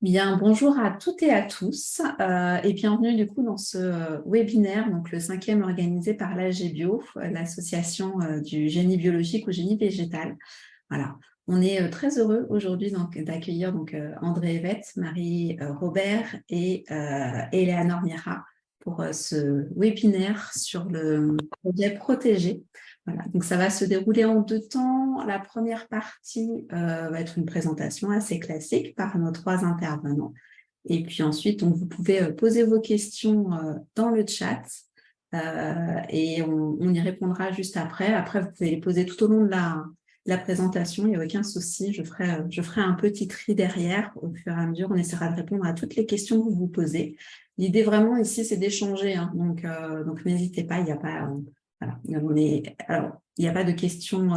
Bien, bonjour à toutes et à tous et bienvenue du coup dans ce webinaire, donc le cinquième organisé par l'AGBio, l'association du génie biologique au génie végétal. Voilà, on est très heureux aujourd'hui d'accueillir André Evette, Marie Robert et Eleanor Mira pour ce webinaire sur le projet Protégé. Voilà, donc ça va se dérouler en deux temps. La première partie va être une présentation assez classique par nos trois intervenants. Et puis ensuite, donc, vous pouvez poser vos questions dans le chat et on y répondra juste après. Après, vous pouvez les poser tout au long de la présentation, il n'y a aucun souci. Je ferai un petit tri derrière. Au fur et à mesure, on essaiera de répondre à toutes les questions que vous vous posez. L'idée vraiment ici, c'est d'échanger, hein. Donc n'hésitez pas, il n'y a pas... voilà. Alors, il n'y a pas de questions,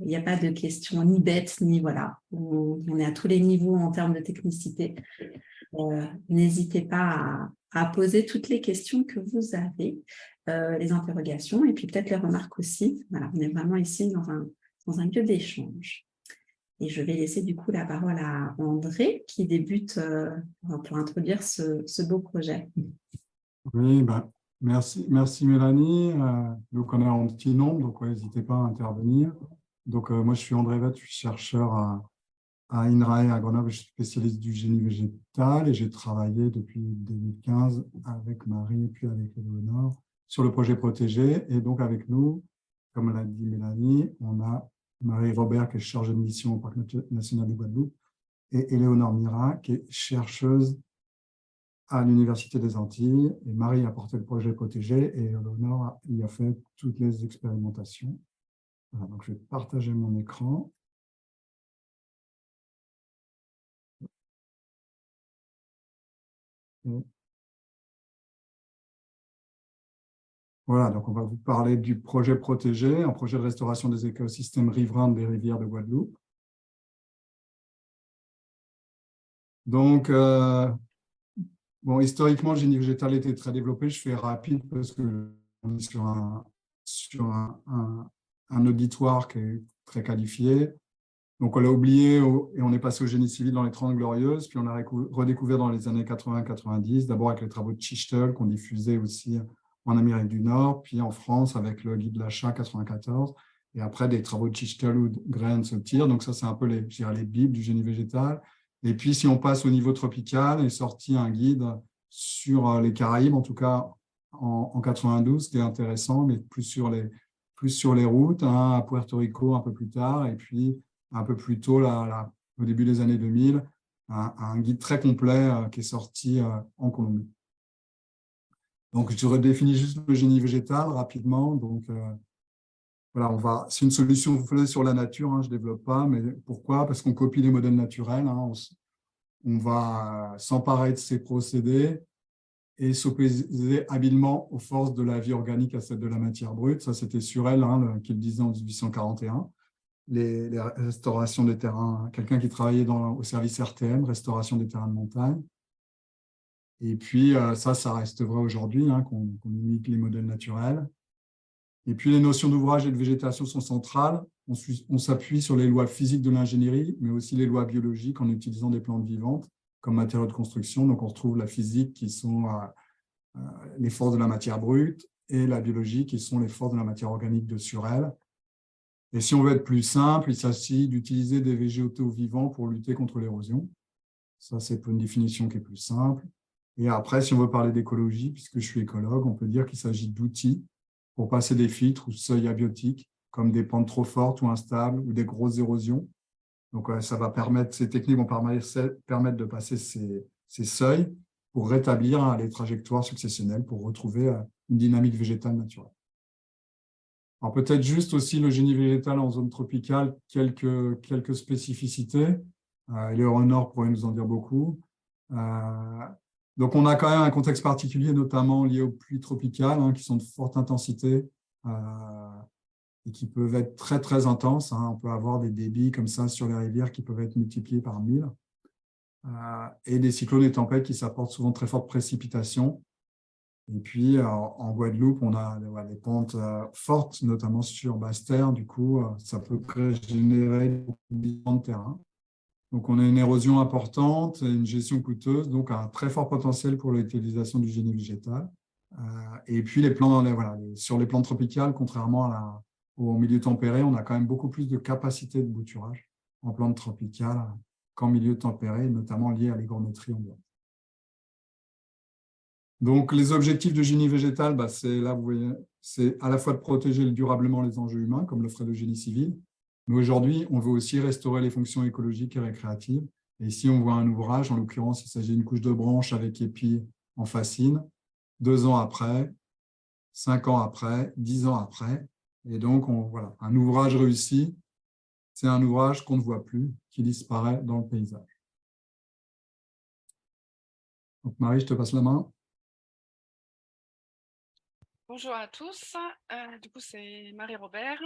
il n'y a pas de questions ni bêtes, ni voilà. On est à tous les niveaux en termes de technicité. N'hésitez pas à poser toutes les questions que vous avez, les interrogations et puis peut-être les remarques aussi. Voilà, on est vraiment ici dans un lieu d'échange. Et je vais laisser du coup la parole à André qui débute pour introduire ce beau projet. Oui, merci Mélanie. Donc, on est en petit nombre, donc n'hésitez pas à intervenir. Donc, moi, je suis André Vette, je suis chercheur à INRAE à Grenoble, je suis spécialiste du génie végétal et j'ai travaillé depuis 2015 avec Marie et puis avec Éléonore sur le projet Protégé. Et donc, avec nous, comme l'a dit Mélanie, on a Marie Robert qui est chargée de mission au Parc national de Guadeloupe et Éléonore Mira qui est chercheuse à l'Université des Antilles. Et Marie a porté le projet Protégé et Éléonore y a fait toutes les expérimentations. Voilà, donc je vais partager mon écran. Et voilà, donc on va vous parler du projet Protégé, un projet de restauration des écosystèmes riverains des rivières de Guadeloupe. Donc, bon, historiquement, le génie végétal était très développé. Je fais rapide parce que on est sur un auditoire qui est très qualifié. Donc, on l'a oublié et on est passé au génie civil dans les 30 Glorieuses, puis on a redécouvert dans les années 80-90, d'abord avec les travaux de Chichtel qu'on diffusait aussi en Amérique du Nord, puis en France avec le guide de l'achat 94, et après des travaux de Chichtel ou de Grain Sotir. Donc ça, c'est un peu les bibles du génie végétal. Et puis, si on passe au niveau tropical, est sorti un guide sur les Caraïbes, en tout cas en 92, qui est intéressant, mais plus sur les routes, hein, à Puerto Rico un peu plus tard, et puis un peu plus tôt, au début des années 2000, un guide très complet qui est sorti en Colombie. Donc, je redéfinis juste le génie végétal rapidement. Donc, voilà, c'est une solution sur la nature, hein, je ne développe pas, mais pourquoi? Parce qu'on copie les modèles naturels, hein, on va s'emparer de ces procédés et s'opposer habilement aux forces de la vie organique à celle de la matière brute. Ça, c'était Surel qui le disait en 1841. Les restaurations des terrains, quelqu'un qui travaillait au service RTM, restauration des terrains de montagne. Et puis, ça reste vrai aujourd'hui, hein, qu'on imite les modèles naturels. Et puis, les notions d'ouvrage et de végétation sont centrales. On s'appuie sur les lois physiques de l'ingénierie, mais aussi les lois biologiques en utilisant des plantes vivantes comme matériaux de construction. Donc, on retrouve la physique qui sont les forces de la matière brute et la biologie qui sont les forces de la matière organique de Surel. Et si on veut être plus simple, il s'agit d'utiliser des végétaux vivants pour lutter contre l'érosion. Ça, c'est une définition qui est plus simple. Et après, si on veut parler d'écologie, puisque je suis écologue, on peut dire qu'il s'agit d'outils pour passer des filtres ou seuils abiotiques, comme des pentes trop fortes ou instables ou des grosses érosions. Donc, ces techniques vont permettre de passer ces seuils pour rétablir les trajectoires successionnelles, pour retrouver une dynamique végétale naturelle. Alors peut-être juste aussi le génie végétal en zone tropicale, quelques spécificités. Éléonore pourrait nous en dire beaucoup. Donc on a quand même un contexte particulier, notamment lié aux pluies tropicales, hein, qui sont de forte intensité et qui peuvent être très très intenses, hein. On peut avoir des débits comme ça sur les rivières qui peuvent être multipliés par 1000. Et des cyclones et tempêtes qui s'apportent souvent de très fortes précipitations. Et puis, en Guadeloupe, on a des pentes fortes, notamment sur Basse-Terre. Du coup, ça peut générer beaucoup de terrain. Donc, on a une érosion importante, une gestion coûteuse, donc un très fort potentiel pour l'utilisation du génie végétal. Et puis, sur les plantes tropicales, contrairement au milieu tempéré, on a quand même beaucoup plus de capacité de bouturage en plantes tropicales qu'en milieu tempéré, notamment lié à l'hygrométrie ambiante. Donc, les objectifs de génie végétal, c'est là, vous voyez, c'est à la fois de protéger durablement les enjeux humains, comme le ferait le génie civil, mais aujourd'hui, on veut aussi restaurer les fonctions écologiques et récréatives. Et ici, on voit un ouvrage, en l'occurrence, il s'agit d'une couche de branches avec épi en fascine, 2 ans après, 5 ans après, 10 ans après. Et donc, voilà, un ouvrage réussi, c'est un ouvrage qu'on ne voit plus, qui disparaît dans le paysage. Donc, Marie, je te passe la main. Bonjour à tous, du coup c'est Marie-Robert.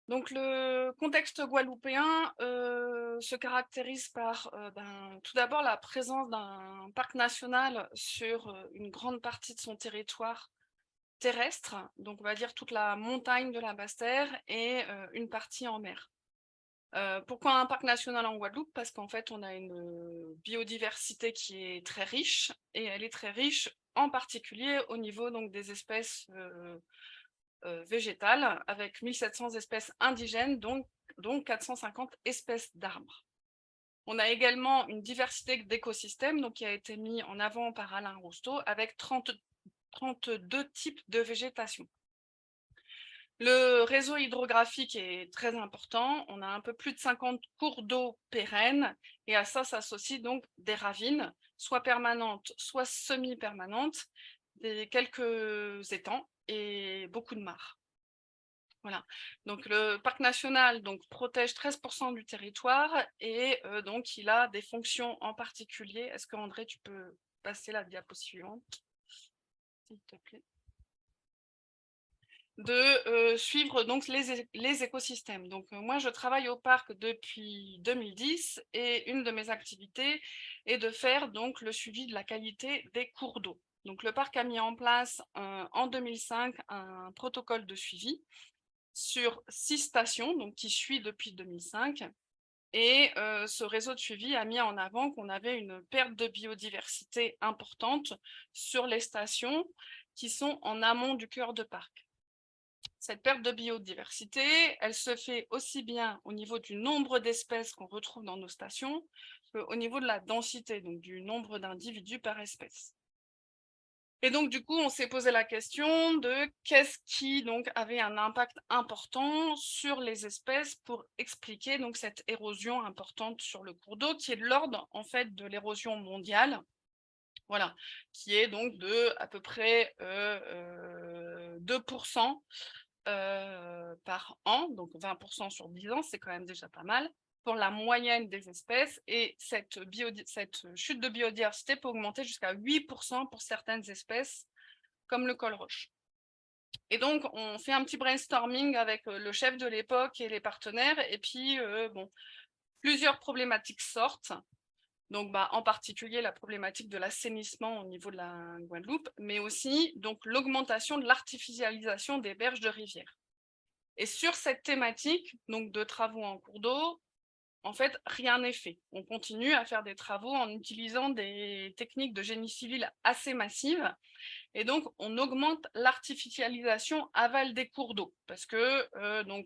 Donc le contexte guadeloupéen se caractérise par tout d'abord la présence d'un parc national sur une grande partie de son territoire terrestre, donc on va dire toute la montagne de la Basse-Terre et une partie en mer. Pourquoi un parc national en Guadeloupe? Parce qu'en fait, on a une biodiversité qui est très riche, et elle est très riche en particulier au niveau donc, des espèces végétales, avec 1700 espèces indigènes, donc 450 espèces d'arbres. On a également une diversité d'écosystèmes qui a été mis en avant par Alain Rousteau, avec 32 types de végétation. Le réseau hydrographique est très important. On a un peu plus de 50 cours d'eau pérennes et à ça s'associent donc des ravines, soit permanentes, soit semi-permanentes, quelques étangs et beaucoup de mares. Voilà. Donc le parc national protège 13% du territoire et donc il a des fonctions en particulier. Est-ce que André, tu peux passer la diapo suivante, s'il te plaît? De suivre donc les écosystèmes. Donc moi je travaille au parc depuis 2010 et une de mes activités est de faire donc le suivi de la qualité des cours d'eau. Donc le parc a mis en place en 2005 un protocole de suivi sur 6 stations donc qui suit depuis 2005 et ce réseau de suivi a mis en avant qu'on avait une perte de biodiversité importante sur les stations qui sont en amont du cœur de parc. Cette perte de biodiversité, elle se fait aussi bien au niveau du nombre d'espèces qu'on retrouve dans nos stations qu'au niveau de la densité, donc du nombre d'individus par espèce. Et donc, du coup, on s'est posé la question de qu'est-ce qui avait un impact important sur les espèces pour expliquer cette érosion importante sur le cours d'eau, qui est de l'ordre en fait de l'érosion mondiale. Voilà, qui est donc de à peu près 2% par an, donc 20% sur 10 ans, c'est quand même déjà pas mal, pour la moyenne des espèces, et cette chute de biodiversité peut augmenter jusqu'à 8% pour certaines espèces, comme le col-roche. Et donc, on fait un petit brainstorming avec le chef de l'époque et les partenaires, et puis, plusieurs problématiques sortent. Donc, en particulier la problématique de l'assainissement au niveau de la Guadeloupe, mais aussi l'augmentation de l'artificialisation des berges de rivières. Et sur cette thématique de travaux en cours d'eau, en fait, rien n'est fait. On continue à faire des travaux en utilisant des techniques de génie civil assez massives. Et donc, on augmente l'artificialisation aval des cours d'eau. Parce que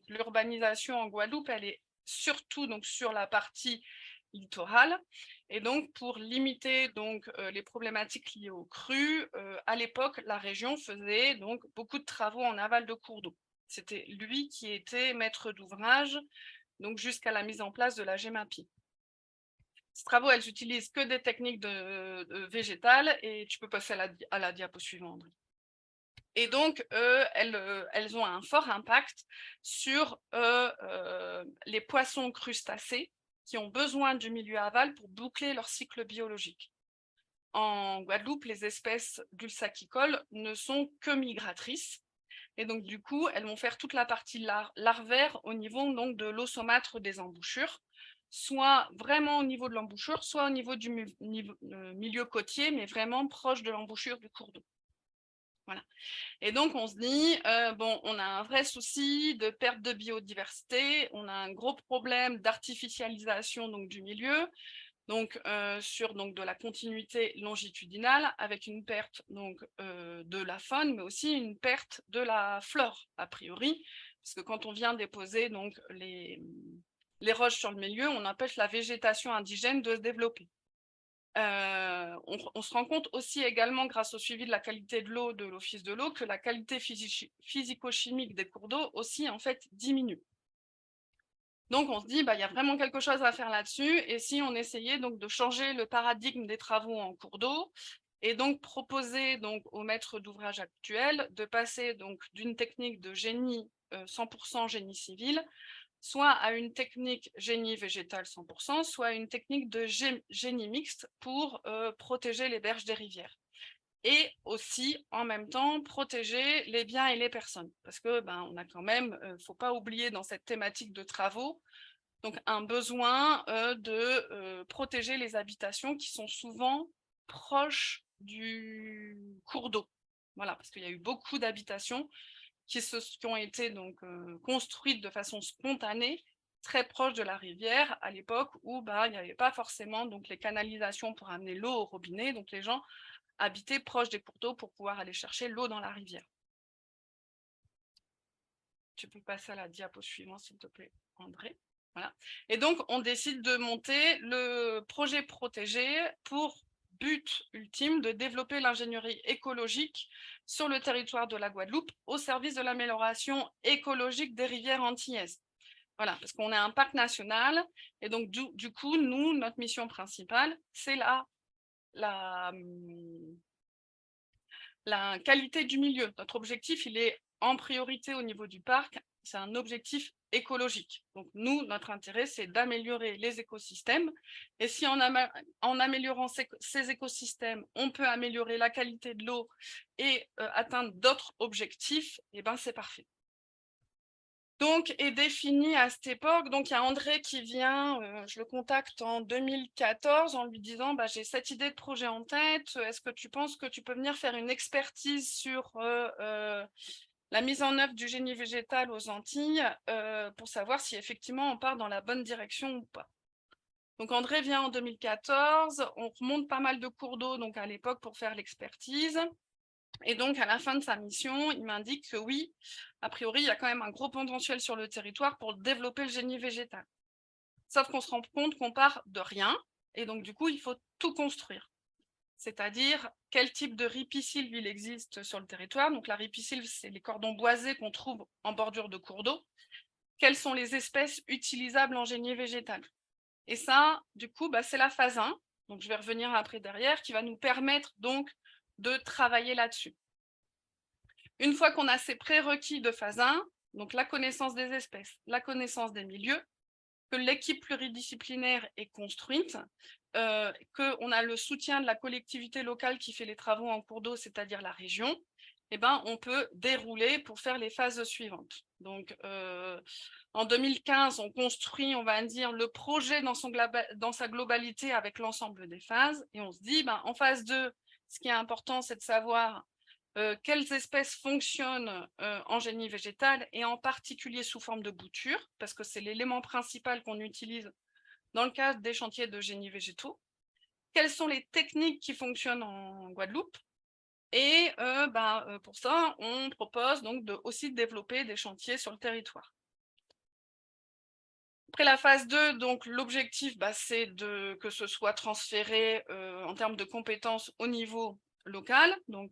l'urbanisation en Guadeloupe, elle est surtout sur la partie littorale. Et donc, pour limiter les problématiques liées aux crues, à l'époque, la région faisait beaucoup de travaux en aval de cours d'eau. C'était lui qui était maître d'ouvrage jusqu'à la mise en place de la GEMAPI. Ces travaux, elles n'utilisent que des techniques végétales et tu peux passer à la diapo suivante. Et donc, elles ont un fort impact sur les poissons crustacés qui ont besoin du milieu aval pour boucler leur cycle biologique. En Guadeloupe, les espèces dulsacicoles ne sont que migratrices. Et donc, du coup, elles vont faire toute la partie larvaire au niveau de l'eau saumâtre des embouchures, soit vraiment au niveau de l'embouchure, soit au niveau du milieu côtier, mais vraiment proche de l'embouchure du cours d'eau. Voilà. Et donc, on se dit, bon, on a un vrai souci de perte de biodiversité, on a un gros problème d'artificialisation donc, du milieu, donc, sur donc, de la continuité longitudinale, avec une perte donc, de la faune, mais aussi une perte de la flore, a priori, parce que quand on vient déposer donc, les roches sur le milieu, on empêche la végétation indigène de se développer. On se rend compte aussi également, grâce au suivi de la qualité de l'eau de l'Office de l'eau, que la qualité physico-chimique des cours d'eau aussi, en fait, diminue. Donc, on se dit, bah, y a vraiment quelque chose à faire là-dessus, et si on essayait donc de changer le paradigme des travaux en cours d'eau, et donc proposer donc, aux maîtres d'ouvrage actuels de passer donc d'une technique de génie 100% génie civil, soit à une technique génie végétal 100%, soit à une technique de génie mixte pour protéger les berges des rivières. Et aussi, en même temps, protéger les biens et les personnes. Parce que, on a quand même, faut pas oublier dans cette thématique de travaux, donc un besoin de protéger les habitations qui sont souvent proches du cours d'eau. Voilà, parce qu'il y a eu beaucoup d'habitations qui ont été donc construites de façon spontanée, très proche de la rivière, à l'époque où il n'y avait pas forcément donc, les canalisations pour amener l'eau au robinet, donc les gens habitaient proche des cours d'eau pour pouvoir aller chercher l'eau dans la rivière. Tu peux passer à la diapo suivante, s'il te plaît, André. Voilà. Et donc, on décide de monter le projet protégé pour but ultime de développer l'ingénierie écologique sur le territoire de la Guadeloupe au service de l'amélioration écologique des rivières antillaises. Voilà, parce qu'on est un parc national, et donc du coup, nous, notre mission principale, c'est la qualité du milieu. Notre objectif, il est en priorité au niveau du parc, c'est un objectif écologique. Donc nous, notre intérêt, c'est d'améliorer les écosystèmes. Et si en améliorant ces écosystèmes, on peut améliorer la qualité de l'eau et atteindre d'autres objectifs, et ben c'est parfait. Donc, est défini à cette époque, donc il y a André qui vient, je le contacte en 2014 en lui disant j'ai cette idée de projet en tête, est-ce que tu penses que tu peux venir faire une expertise sur la mise en œuvre du génie végétal aux Antilles pour savoir si effectivement on part dans la bonne direction ou pas. Donc André vient en 2014, on remonte pas mal de cours d'eau donc à l'époque pour faire l'expertise. Et donc, à la fin de sa mission, il m'indique que oui, a priori, il y a quand même un gros potentiel sur le territoire pour développer le génie végétal. Sauf qu'on se rend compte qu'on part de rien, et donc du coup, il faut tout construire. C'est-à-dire, quel type de ripisylve il existe sur le territoire. Donc la ripisylve, c'est les cordons boisés qu'on trouve en bordure de cours d'eau. Quelles sont les espèces utilisables en génie végétal? Et ça, du coup, c'est la phase 1, donc je vais revenir après derrière, qui va nous permettre donc de travailler là-dessus. Une fois qu'on a ces prérequis de phase 1, donc la connaissance des espèces, la connaissance des milieux, que l'équipe pluridisciplinaire est construite, qu'on a le soutien de la collectivité locale qui fait les travaux en cours d'eau, c'est-à-dire la région, on peut dérouler pour faire les phases suivantes. Donc, en 2015, on construit, on va dire, le projet dans sa globalité avec l'ensemble des phases, et on se dit, en phase 2, ce qui est important, c'est de savoir quelles espèces fonctionnent en génie végétal, et en particulier sous forme de bouture, parce que c'est l'élément principal qu'on utilise dans le cadre des chantiers de génie végétaux. Quelles sont les techniques qui fonctionnent en Guadeloupe? Et pour ça, on propose donc aussi de développer des chantiers sur le territoire. Après la phase 2, donc l'objectif, c'est que ce soit transféré en termes de compétences au niveau local, donc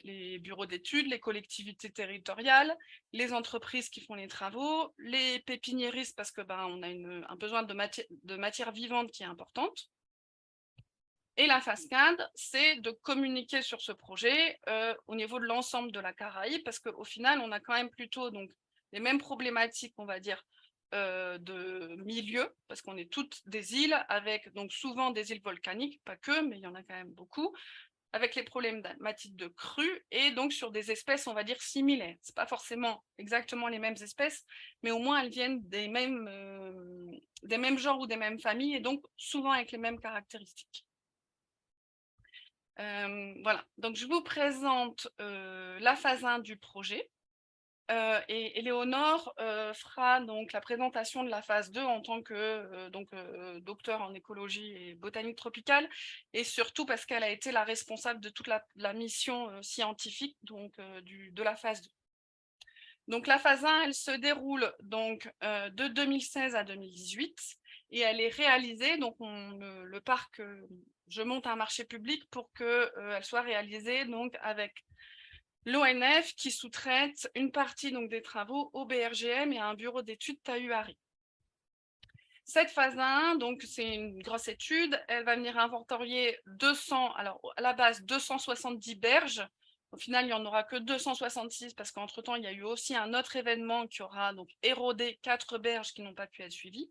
les bureaux d'études, les collectivités territoriales, les entreprises qui font les travaux, les pépiniéristes, parce que on a un besoin de matière vivante qui est importante. Et la phase 4, c'est de communiquer sur ce projet au niveau de l'ensemble de la Caraïbe, parce qu'au final, on a quand même plutôt donc, les mêmes problématiques, on va dire, de milieu, parce qu'on est toutes des îles, avec donc souvent des îles volcaniques, pas que, mais il y en a quand même beaucoup, avec les problématiques de crue, et donc sur des espèces, on va dire, similaires. Ce n'est pas forcément exactement les mêmes espèces, mais au moins elles viennent des mêmes genres ou des mêmes familles, et donc souvent avec les mêmes caractéristiques. Voilà, donc je vous présente la phase 1 du projet. Et Éléonore fera donc la présentation de la phase 2 en tant que docteur en écologie et botanique tropicale, et surtout parce qu'elle a été la responsable de toute la mission scientifique donc, de la phase 2. Donc la phase 1, elle se déroule donc, de 2016 à 2018 et elle est réalisée, donc le parc, je monte un marché public pour qu'elle soit réalisée donc, avec l'ONF qui sous-traite une partie donc, des travaux au BRGM et à un bureau d'études Tahuari. Cette phase 1, donc c'est une grosse étude, elle va venir inventorier 200, alors à la base 270 berges. Au final, il n'y en aura que 266 parce qu'entre-temps, il y a eu aussi un autre événement qui aura donc érodé 4 berges qui n'ont pas pu être suivies.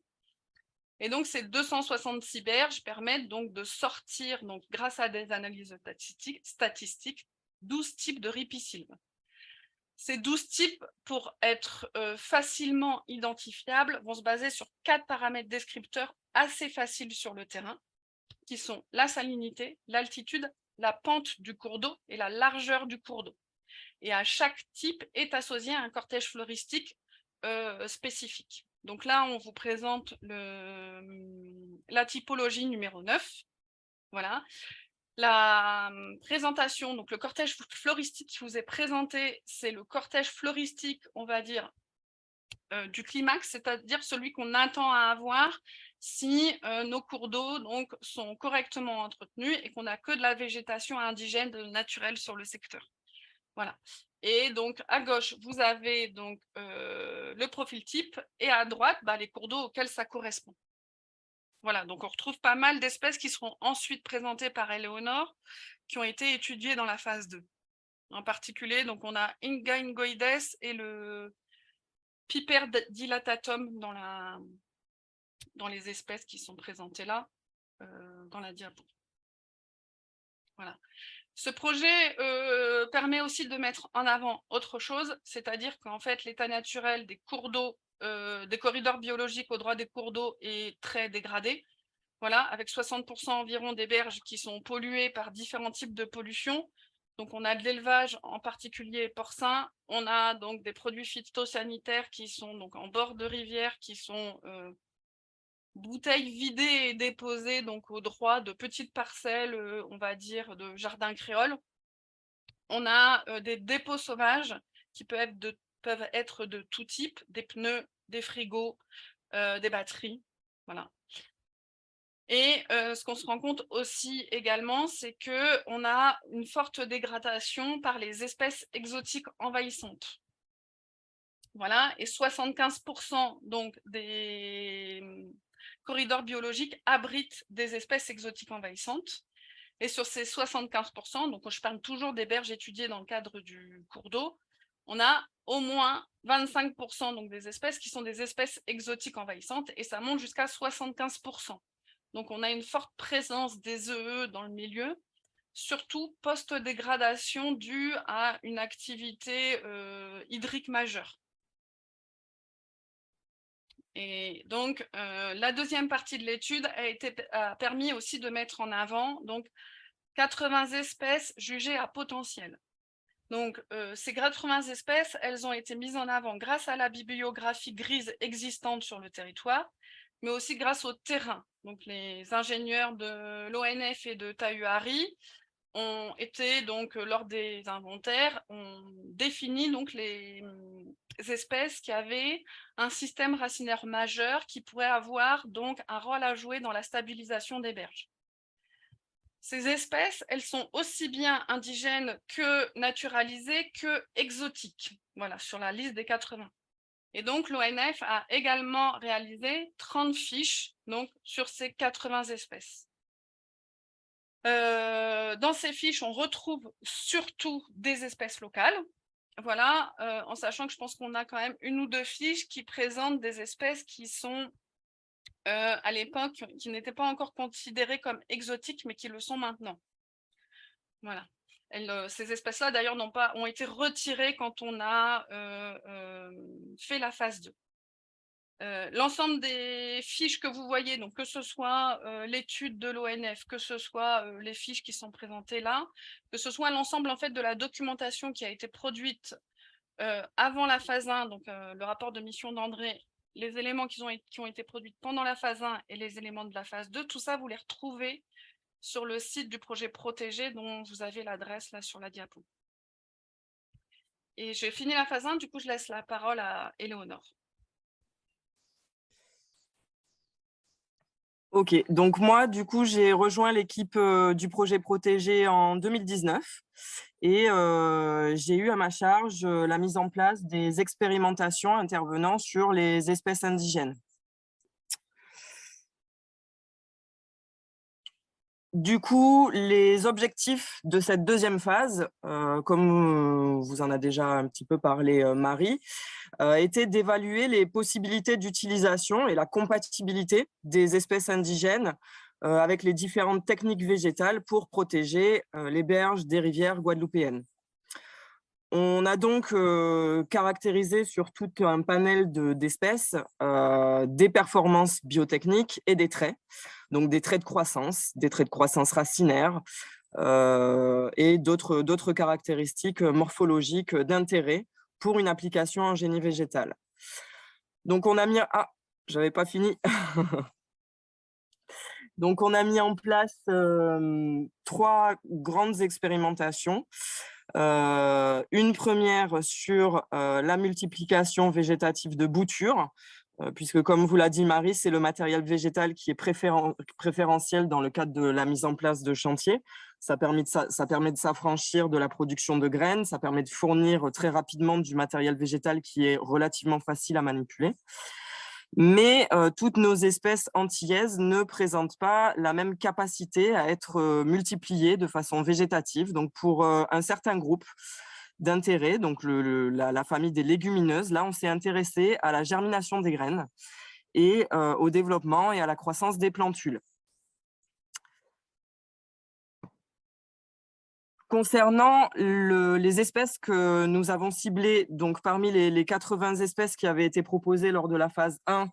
Et donc, ces 266 berges permettent donc de sortir, donc, grâce à des analyses statistiques, 12 types de ripisylves. Ces 12 types, pour être facilement identifiables, vont se baser sur 4 paramètres descripteurs assez faciles sur le terrain, qui sont la salinité, l'altitude, la pente du cours d'eau et la largeur du cours d'eau. Et à chaque type est associé un cortège floristique spécifique. Donc là, on vous présente la typologie numéro 9. Voilà. La présentation, donc le cortège floristique qui vous est présenté, c'est le cortège floristique, on va dire, du climax, c'est-à-dire celui qu'on attend à avoir si nos cours d'eau donc, sont correctement entretenus et qu'on n'a que de la végétation indigène naturelle sur le secteur. Voilà. Et donc, à gauche, vous avez donc, le profil type et à droite, les cours d'eau auxquels ça correspond. Voilà, donc on retrouve pas mal d'espèces qui seront ensuite présentées par Éléonore, qui ont été étudiées dans la phase 2. En particulier, donc on a Ingaingoides et le Piper dilatatum dans les espèces qui sont présentées là, dans la diapo. Voilà. Ce projet permet aussi de mettre en avant autre chose, c'est-à-dire qu'en fait, l'état naturel des cours d'eau, des corridors biologiques au droit des cours d'eau est très dégradé. Voilà, avec 60% environ des berges qui sont polluées par différents types de pollution. Donc, on a de l'élevage, en particulier porcin. On a donc des produits phytosanitaires qui sont donc en bord de rivière, qui sont bouteilles vidées et déposées donc au droit de petites parcelles, on va dire, de jardins créoles. On a des dépôts sauvages qui peuvent être de tout type, des pneus, des frigos, des batteries. Voilà. Et ce qu'on se rend compte aussi également, c'est qu'on a une forte dégradation par les espèces exotiques envahissantes. Voilà, et 75% donc des corridors biologiques abritent des espèces exotiques envahissantes. Et sur ces 75%, donc je parle toujours des berges étudiées dans le cadre du cours d'eau, on a au moins 25% donc des espèces qui sont des espèces exotiques envahissantes, et ça monte jusqu'à 75%. Donc, on a une forte présence des EE dans le milieu, surtout post-dégradation due à une activité hydrique majeure. Et donc, la deuxième partie de l'étude a permis aussi de mettre en avant donc, 80 espèces jugées à potentiel. Donc, ces 80 espèces, elles ont été mises en avant grâce à la bibliographie grise existante sur le territoire, mais aussi grâce au terrain. Donc, les ingénieurs de l'ONF et de Tahuari ont été, donc, lors des inventaires, ont défini donc, les espèces qui avaient un système racinaire majeur qui pourrait avoir donc, un rôle à jouer dans la stabilisation des berges. Ces espèces, elles sont aussi bien indigènes que naturalisées que exotiques, voilà, sur la liste des 80. Et donc, l'ONF a également réalisé 30 fiches donc, sur ces 80 espèces. Dans ces fiches, on retrouve surtout des espèces locales, voilà, en sachant que je pense qu'on a quand même une ou deux fiches qui présentent des espèces qui sont à l'époque, qui n'étaient pas encore considérées comme exotiques, mais qui le sont maintenant. Voilà. Ces espèces-là, d'ailleurs, ont été retirées quand on a fait la phase 2. L'ensemble des fiches que vous voyez, donc que ce soit l'étude de l'ONF, que ce soit les fiches qui sont présentées là, que ce soit l'ensemble en fait de la documentation qui a été produite avant la phase 1, donc le rapport de mission d'André, les éléments qui ont été produits pendant la phase 1 et les éléments de la phase 2, tout ça, vous les retrouvez sur le site du projet protégé dont vous avez l'adresse là sur la diapo. Et j'ai fini la phase 1, du coup, je laisse la parole à Éléonore. Ok, donc moi, du coup, j'ai rejoint l'équipe du projet protégé en 2019 et j'ai eu à ma charge la mise en place des expérimentations intervenant sur les espèces indigènes. Du coup, les objectifs de cette deuxième phase, comme vous en a déjà un petit peu parlé Marie, étaient d'évaluer les possibilités d'utilisation et la compatibilité des espèces indigènes avec les différentes techniques végétales pour protéger les berges des rivières guadeloupéennes. On a donc caractérisé sur tout un panel d'espèces des performances biotechniques et des traits. Donc des traits de croissance racinaires et d'autres caractéristiques morphologiques d'intérêt pour une application en génie végétal. Donc on a mis... Ah, j'avais pas fini. Donc on a mis en place 3 grandes expérimentations. Une première sur la multiplication végétative de boutures, puisque comme vous l'a dit Marie, c'est le matériel végétal qui est préférentiel dans le cadre de la mise en place de chantiers. Ça permet de s'affranchir de la production de graines, ça permet de fournir très rapidement du matériel végétal qui est relativement facile à manipuler. Mais toutes nos espèces antillaises ne présentent pas la même capacité à être multipliées de façon végétative. Donc pour un certain groupe d'intérêt, donc la famille des légumineuses, là on s'est intéressé à la germination des graines et au développement et à la croissance des plantules. Concernant les espèces que nous avons ciblées, donc parmi les 80 espèces qui avaient été proposées lors de la phase 1,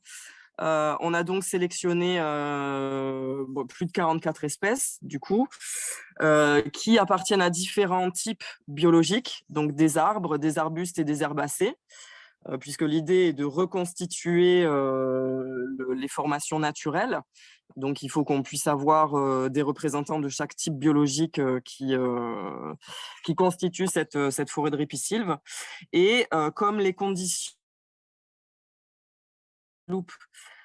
on a donc sélectionné plus de 44 espèces, du coup, qui appartiennent à différents types biologiques, donc des arbres, des arbustes et des herbacées, puisque l'idée est de reconstituer les formations naturelles. Donc, il faut qu'on puisse avoir des représentants de chaque type biologique qui constituent cette forêt de ripisylve. Et comme les conditions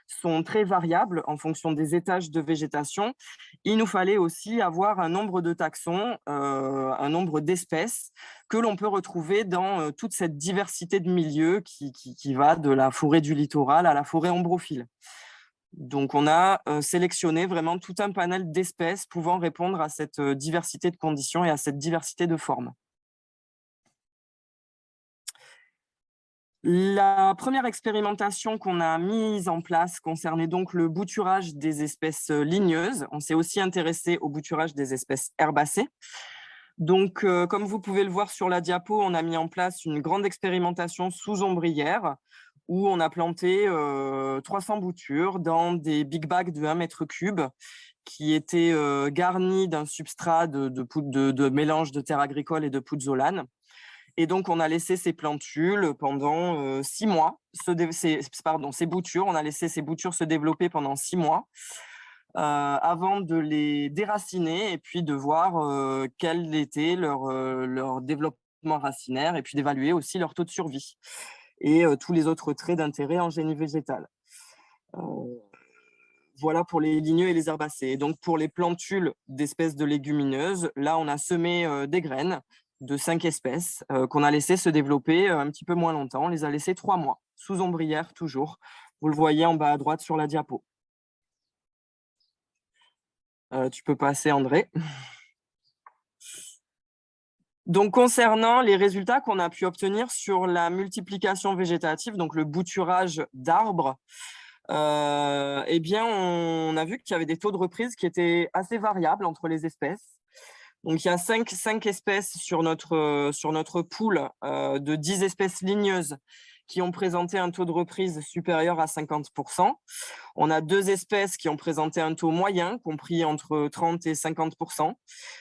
sont très variables en fonction des étages de végétation, il nous fallait aussi avoir un nombre de taxons, un nombre d'espèces que l'on peut retrouver dans toute cette diversité de milieux qui va de la forêt du littoral à la forêt ombrophile. Donc, on a sélectionné vraiment tout un panel d'espèces pouvant répondre à cette diversité de conditions et à cette diversité de formes. La première expérimentation qu'on a mise en place concernait donc le bouturage des espèces ligneuses. On s'est aussi intéressé au bouturage des espèces herbacées. Donc, comme vous pouvez le voir sur la diapo, on a mis en place une grande expérimentation sous ombrière où on a planté 300 boutures dans des big bags de 1 mètre cube qui étaient garnis d'un substrat de mélange de terre agricole et de pouzzolane. Et donc, on a laissé ces plantules pendant 6 mois, ces boutures, on a laissé ces boutures se développer pendant 6 mois avant de les déraciner et puis de voir quel était leur développement racinaire et puis d'évaluer aussi leur taux de survie et tous les autres traits d'intérêt en génie végétal. Voilà pour les ligneux et les herbacées. Et donc, pour les plantules d'espèces de légumineuses, là, on a semé des graines de 5 espèces qu'on a laissé se développer un petit peu moins longtemps. On les a laissées 3 mois, sous ombrière toujours. Vous le voyez en bas à droite sur la diapo. Tu peux passer, André. Donc, concernant les résultats qu'on a pu obtenir sur la multiplication végétative, donc le bouturage d'arbres, eh bien, on a vu qu'il y avait des taux de reprise qui étaient assez variables entre les espèces. Donc, il y a 5 espèces sur notre pool de 10 espèces ligneuses qui ont présenté un taux de reprise supérieur à 50%. On a 2 espèces qui ont présenté un taux moyen, compris entre 30 et 50%,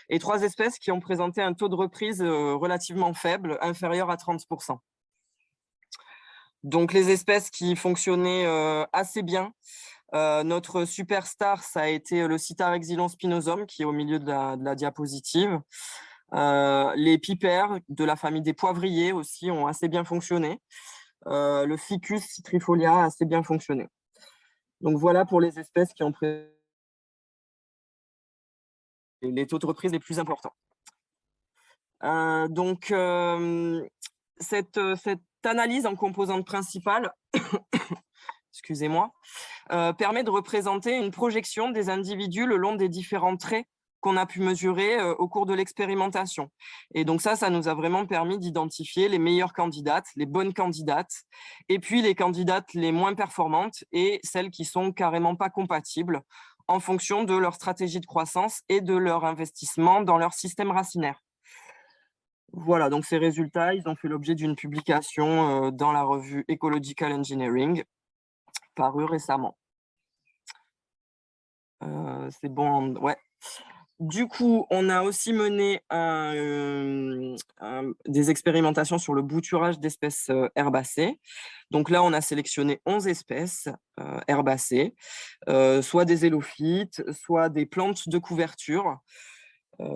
et 3 espèces qui ont présenté un taux de reprise relativement faible, inférieur à 30%. Donc, les espèces qui fonctionnaient assez bien, notre superstar, ça a été le Cytarexilon spinosum, qui est au milieu de la diapositive. Les pipères de la famille des poivriers aussi ont assez bien fonctionné. Le Ficus citrifolia a assez bien fonctionné. Donc voilà pour les espèces qui ont pris les taux de reprise les plus importants. Cette analyse en composantes principales excusez-moi, permet de représenter une projection des individus le long des différents traits qu'on a pu mesurer au cours de l'expérimentation. Et donc ça nous a vraiment permis d'identifier les meilleures candidates, les bonnes candidates, et puis les candidates les moins performantes et celles qui sont carrément pas compatibles en fonction de leur stratégie de croissance et de leur investissement dans leur système racinaire. Voilà, donc ces résultats, ils ont fait l'objet d'une publication dans la revue Ecological Engineering, paru récemment. C'est bon, ouais. Du coup, on a aussi mené des expérimentations sur le bouturage d'espèces herbacées. Donc là, on a sélectionné 11 espèces herbacées, soit des élophytes, soit des plantes de couverture. Là,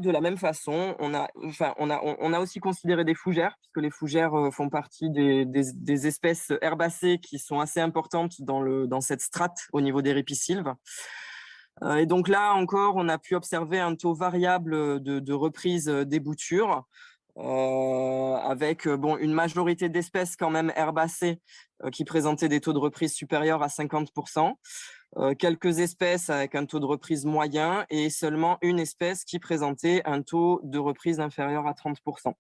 de la même façon, on a aussi considéré des fougères, puisque les fougères font partie des espèces herbacées qui sont assez importantes dans cette strate au niveau des ripisylves. Et donc là encore, on a pu observer un taux variable de reprise des boutures, avec une majorité d'espèces quand même herbacées qui présentaient des taux de reprise supérieurs à 50%. Quelques espèces avec un taux de reprise moyen et seulement une espèce qui présentait un taux de reprise inférieur à 30%.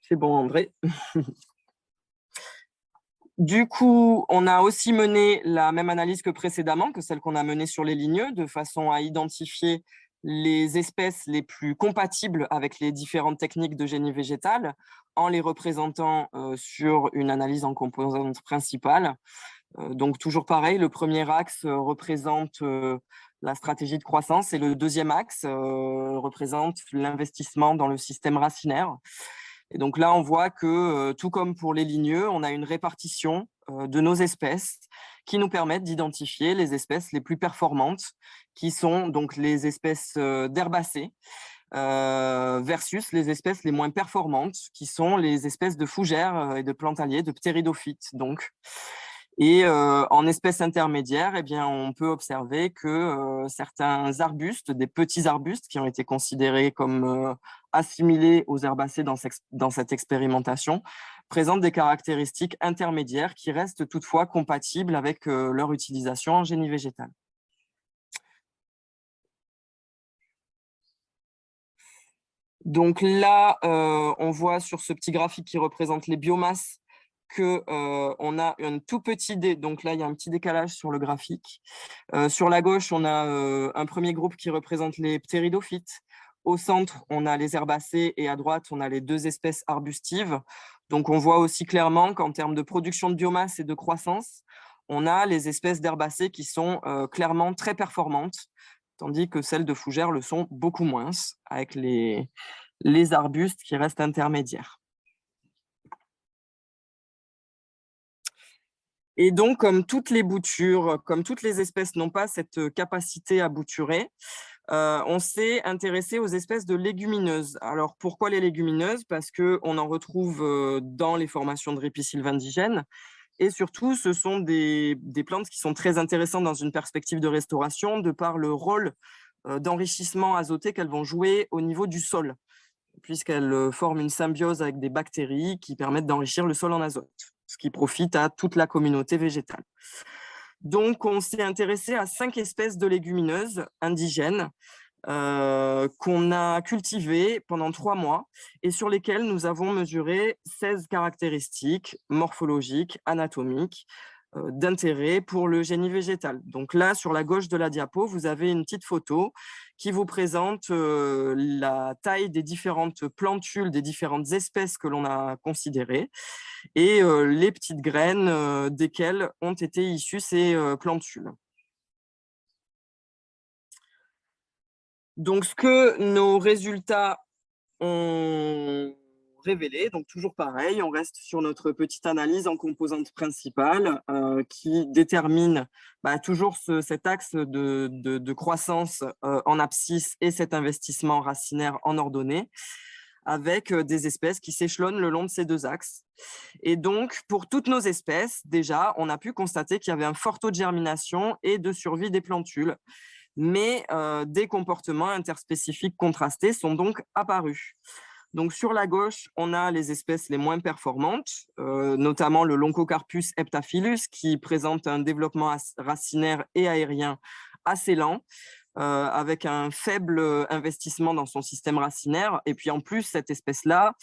C'est bon, André. Du coup, on a aussi mené la même analyse que précédemment, que celle qu'on a menée sur les ligneux, de façon à identifier les espèces les plus compatibles avec les différentes techniques de génie végétal, en les représentant sur une analyse en composantes principales. Donc toujours pareil, le premier axe représente la stratégie de croissance et le deuxième axe représente l'investissement dans le système racinaire. Et donc là, on voit que, tout comme pour les ligneux, on a une répartition de nos espèces qui nous permettent d'identifier les espèces les plus performantes, qui sont donc les espèces d'herbacées, versus les espèces les moins performantes, qui sont les espèces de fougères et de plantaliers, de ptéridophytes. Donc. Et en espèces intermédiaires, eh bien, on peut observer que certains arbustes, des petits arbustes qui ont été considérés comme assimilés aux herbacées dans cette expérimentation, présentent des caractéristiques intermédiaires qui restent toutefois compatibles avec leur utilisation en génie végétal. Donc là, on voit sur ce petit graphique qui représente les biomasses qu'on a un tout petit donc là il y a un petit décalage sur le graphique. Sur la gauche, on a un premier groupe qui représente les ptéridophytes. Au centre, on a les herbacées et à droite, on a les 2 espèces arbustives. Donc on voit aussi clairement qu'en termes de production de biomasse et de croissance, on a les espèces d'herbacées qui sont clairement très performantes, tandis que celles de fougères le sont beaucoup moins, avec les arbustes qui restent intermédiaires. Et donc, comme toutes les boutures, comme toutes les espèces n'ont pas cette capacité à bouturer, on s'est intéressé aux espèces de légumineuses. Alors, pourquoi les légumineuses? Parce qu'on en retrouve dans les formations de ripisylves indigènes. Et surtout, ce sont des plantes qui sont très intéressantes dans une perspective de restauration, de par le rôle d'enrichissement azoté qu'elles vont jouer au niveau du sol, puisqu'elles forment une symbiose avec des bactéries qui permettent d'enrichir le sol en azote, ce qui profite à toute la communauté végétale. Donc, on s'est intéressé à 5 espèces de légumineuses indigènes qu'on a cultivées pendant 3 mois et sur lesquelles nous avons mesuré 16 caractéristiques morphologiques, anatomiques, d'intérêt pour le génie végétal. Donc là, sur la gauche de la diapo, vous avez une petite photo qui vous présente la taille des différentes plantules, des différentes espèces que l'on a considérées et les petites graines desquelles ont été issues ces plantules. Donc, ce que nos résultats ont révélé, donc toujours pareil, on reste sur notre petite analyse en composantes principales qui détermine toujours cet axe de croissance en abscisse et cet investissement racinaire en ordonnée avec des espèces qui s'échelonnent le long de ces deux axes. Et donc, pour toutes nos espèces, déjà, on a pu constater qu'il y avait un fort taux de germination et de survie des plantules, mais des comportements interspécifiques contrastés sont donc apparus. Donc, sur la gauche, on a les espèces les moins performantes, notamment le Loncocarpus heptaphilus, qui présente un développement racinaire et aérien assez lent, avec un faible investissement dans son système racinaire. Et puis, en plus, cette espèce-là,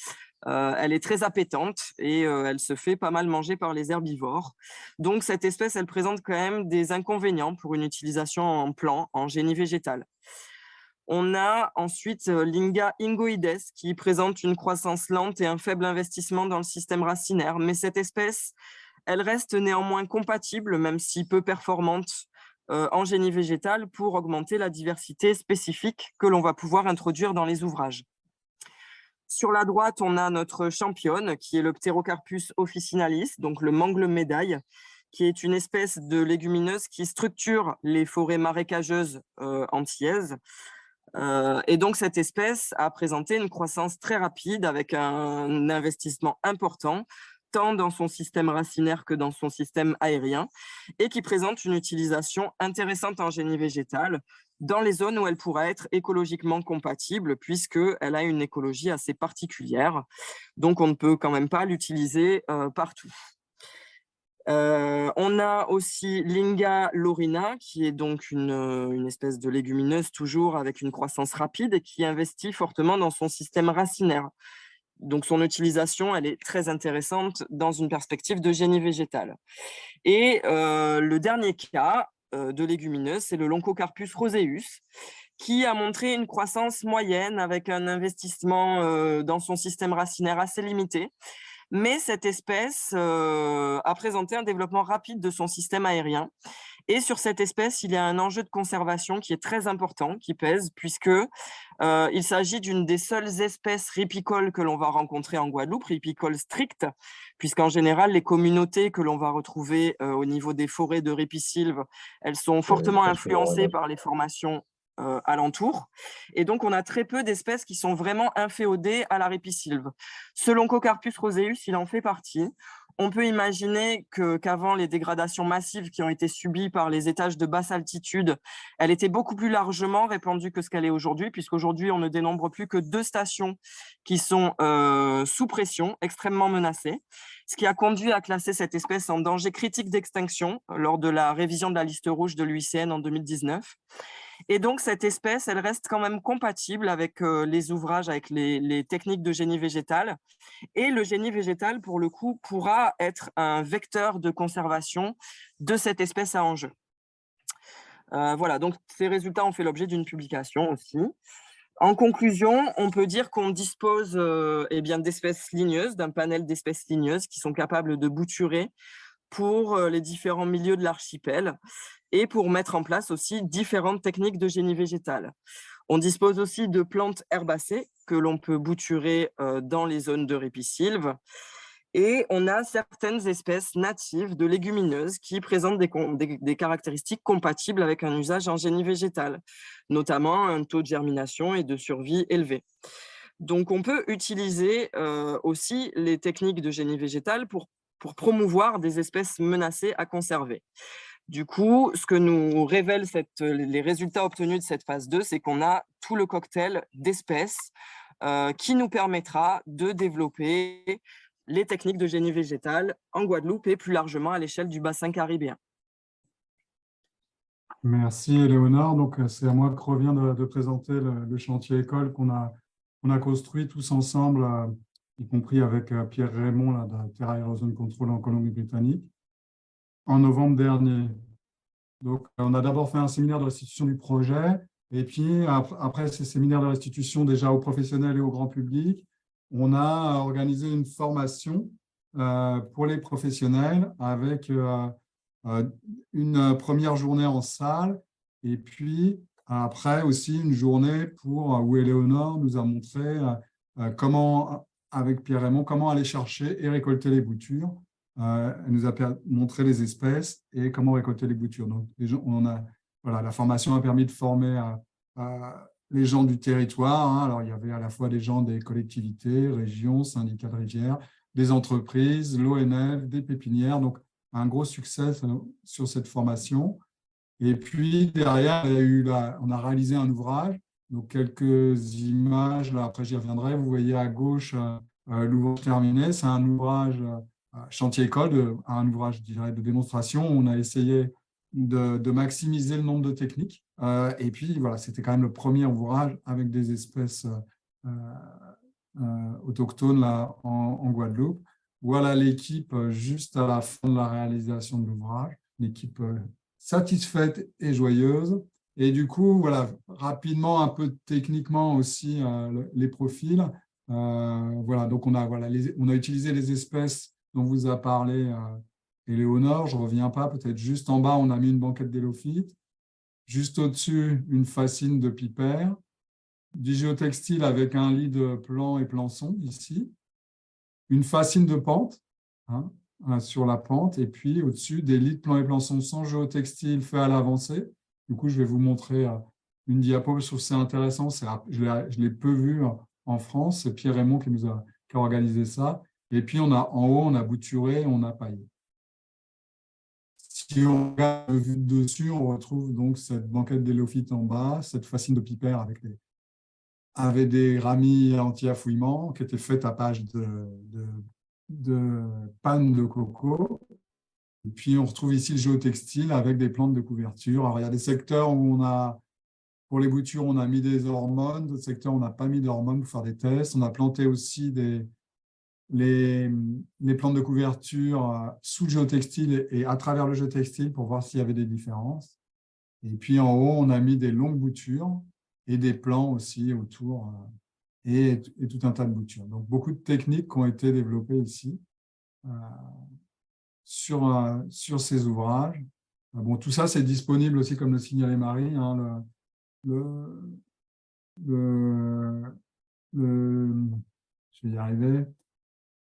elle est très appétante et elle se fait pas mal manger par les herbivores. Donc, cette espèce, elle présente quand même des inconvénients pour une utilisation en plant, en génie végétal. On a ensuite Linga ingoides qui présente une croissance lente et un faible investissement dans le système racinaire. Mais cette espèce, elle reste néanmoins compatible, même si peu performante, en génie végétal pour augmenter la diversité spécifique que l'on va pouvoir introduire dans les ouvrages. Sur la droite, on a notre championne qui est le Pterocarpus officinalis, donc le mangle médaille, qui est une espèce de légumineuse qui structure les forêts marécageuses antillaises. Et donc, cette espèce a présenté une croissance très rapide avec un investissement important, tant dans son système racinaire que dans son système aérien, et qui présente une utilisation intéressante en génie végétal dans les zones où elle pourra être écologiquement compatible, puisqu'elle a une écologie assez particulière. Donc, on ne peut quand même pas l'utiliser partout. On a aussi Linga laurina, qui est donc une espèce de légumineuse toujours avec une croissance rapide et qui investit fortement dans son système racinaire. Donc, son utilisation, elle est très intéressante dans une perspective de génie végétal. Et le dernier cas de légumineuse, c'est le Loncocarpus roseus, qui a montré une croissance moyenne avec un investissement dans son système racinaire assez limité. Mais cette espèce a présenté un développement rapide de son système aérien. Et sur cette espèce, il y a un enjeu de conservation qui est très important, qui pèse, puisque il s'agit d'une des seules espèces ripicoles que l'on va rencontrer en Guadeloupe, ripicoles strictes, puisqu'en général, les communautés que l'on va retrouver au niveau des forêts de ripisylves, elles sont fortement influencées par les formations alentour. Et donc, on a très peu d'espèces qui sont vraiment inféodées à la ripisylve. Ce Loncocarpus roseus, il en fait partie. On peut imaginer qu'avant les dégradations massives qui ont été subies par les étages de basse altitude, elle était beaucoup plus largement répandue que ce qu'elle est aujourd'hui, puisqu'aujourd'hui, on ne dénombre plus que 2 stations qui sont sous pression, extrêmement menacées, ce qui a conduit à classer cette espèce en danger critique d'extinction lors de la révision de la liste rouge de l'UICN en 2019. Et donc, cette espèce, elle reste quand même compatible avec les ouvrages, avec les techniques de génie végétal. Et le génie végétal, pour le coup, pourra être un vecteur de conservation de cette espèce à enjeu. Voilà, donc ces résultats ont fait l'objet d'une publication aussi. En conclusion, on peut dire qu'on dispose d'espèces ligneuses, d'un panel d'espèces ligneuses qui sont capables de bouturer pour les différents milieux de l'archipel et pour mettre en place aussi différentes techniques de génie végétal. On dispose aussi de plantes herbacées que l'on peut bouturer dans les zones de ripisylve. Et on a certaines espèces natives de légumineuses qui présentent des caractéristiques compatibles avec un usage en génie végétal, notamment un taux de germination et de survie élevé. Donc, on peut utiliser aussi les techniques de génie végétal pour promouvoir des espèces menacées à conserver. Du coup, ce que nous révèlent les résultats obtenus de cette phase 2, c'est qu'on a tout le cocktail d'espèces qui nous permettra de développer les techniques de génie végétal en Guadeloupe et plus largement à l'échelle du bassin caribéen. Merci, Éléonore. Donc, c'est à moi que revient de présenter le chantier école qu'on a construit tous ensemble, y compris avec Pierre Raymond là, de Terra Erosion Control en Colombie-Britannique. en novembre dernier. Donc, on a d'abord fait un séminaire de restitution du projet, et puis après ces séminaires de restitution déjà aux professionnels et au grand public, on a organisé une formation pour les professionnels avec une première journée en salle, et puis après aussi une journée où Éléonore nous a montré comment, avec Pierre-Raymond, comment aller chercher et récolter les boutures. Elle nous a montré les espèces et comment récolter les boutures. Donc, la formation a permis de former les gens du territoire. Alors, il y avait à la fois des gens des collectivités, régions, syndicats de rivières, des entreprises, l'ONF, des pépinières. Donc, un gros succès sur cette formation. Et puis, derrière, on a réalisé un ouvrage. Donc, quelques images, là, après j'y reviendrai. Vous voyez à gauche l'ouvrage terminé. C'est un ouvrage chantier école, un ouvrage, je dirais, de démonstration. On a essayé de maximiser le nombre de techniques. Et puis, voilà, c'était quand même le premier ouvrage avec des espèces autochtones là, en Guadeloupe. Voilà l'équipe juste à la fin de la réalisation de l'ouvrage, l'équipe satisfaite et joyeuse. Et du coup, voilà, rapidement, un peu techniquement aussi, les profils. Voilà, donc on a utilisé les espèces dont vous a parlé Éléonore. Je ne reviens pas, peut-être juste en bas, on a mis une banquette d'élophytes. Juste au-dessus, une fascine de pipère. Du géotextile avec un lit de plants et plançons ici. Une fascine de pente sur la pente. Et puis au-dessus, des lits de plants et plançons sans géotextile fait à l'avancée. Du coup, je vais vous montrer une diapo. Je trouve que c'est intéressant. Je l'ai peu vu en France. C'est Pierre-Raymond qui a organisé ça. Et puis, en haut, on a bouturé, on a paillé. Si on regarde le vue de dessus, on retrouve donc cette banquette d'élophytes en bas, cette fascine de pipère avec des ramis anti-affouillement qui étaient faites à page de panne de coco. Et puis, on retrouve ici le géotextile avec des plantes de couverture. Alors, il y a des secteurs où pour les boutures, on a mis des hormones. D'autres secteurs, on n'a pas mis d'hormones pour faire des tests. On a planté aussi les plantes de couverture sous le géotextile et à travers le géotextile pour voir s'il y avait des différences. Et puis, en haut, on a mis des longues boutures et des plants aussi autour et tout un tas de boutures. Donc, beaucoup de techniques qui ont été développées ici sur ces ouvrages. Bon, tout ça, c'est disponible aussi, comme le signalait Marie, je vais y arriver.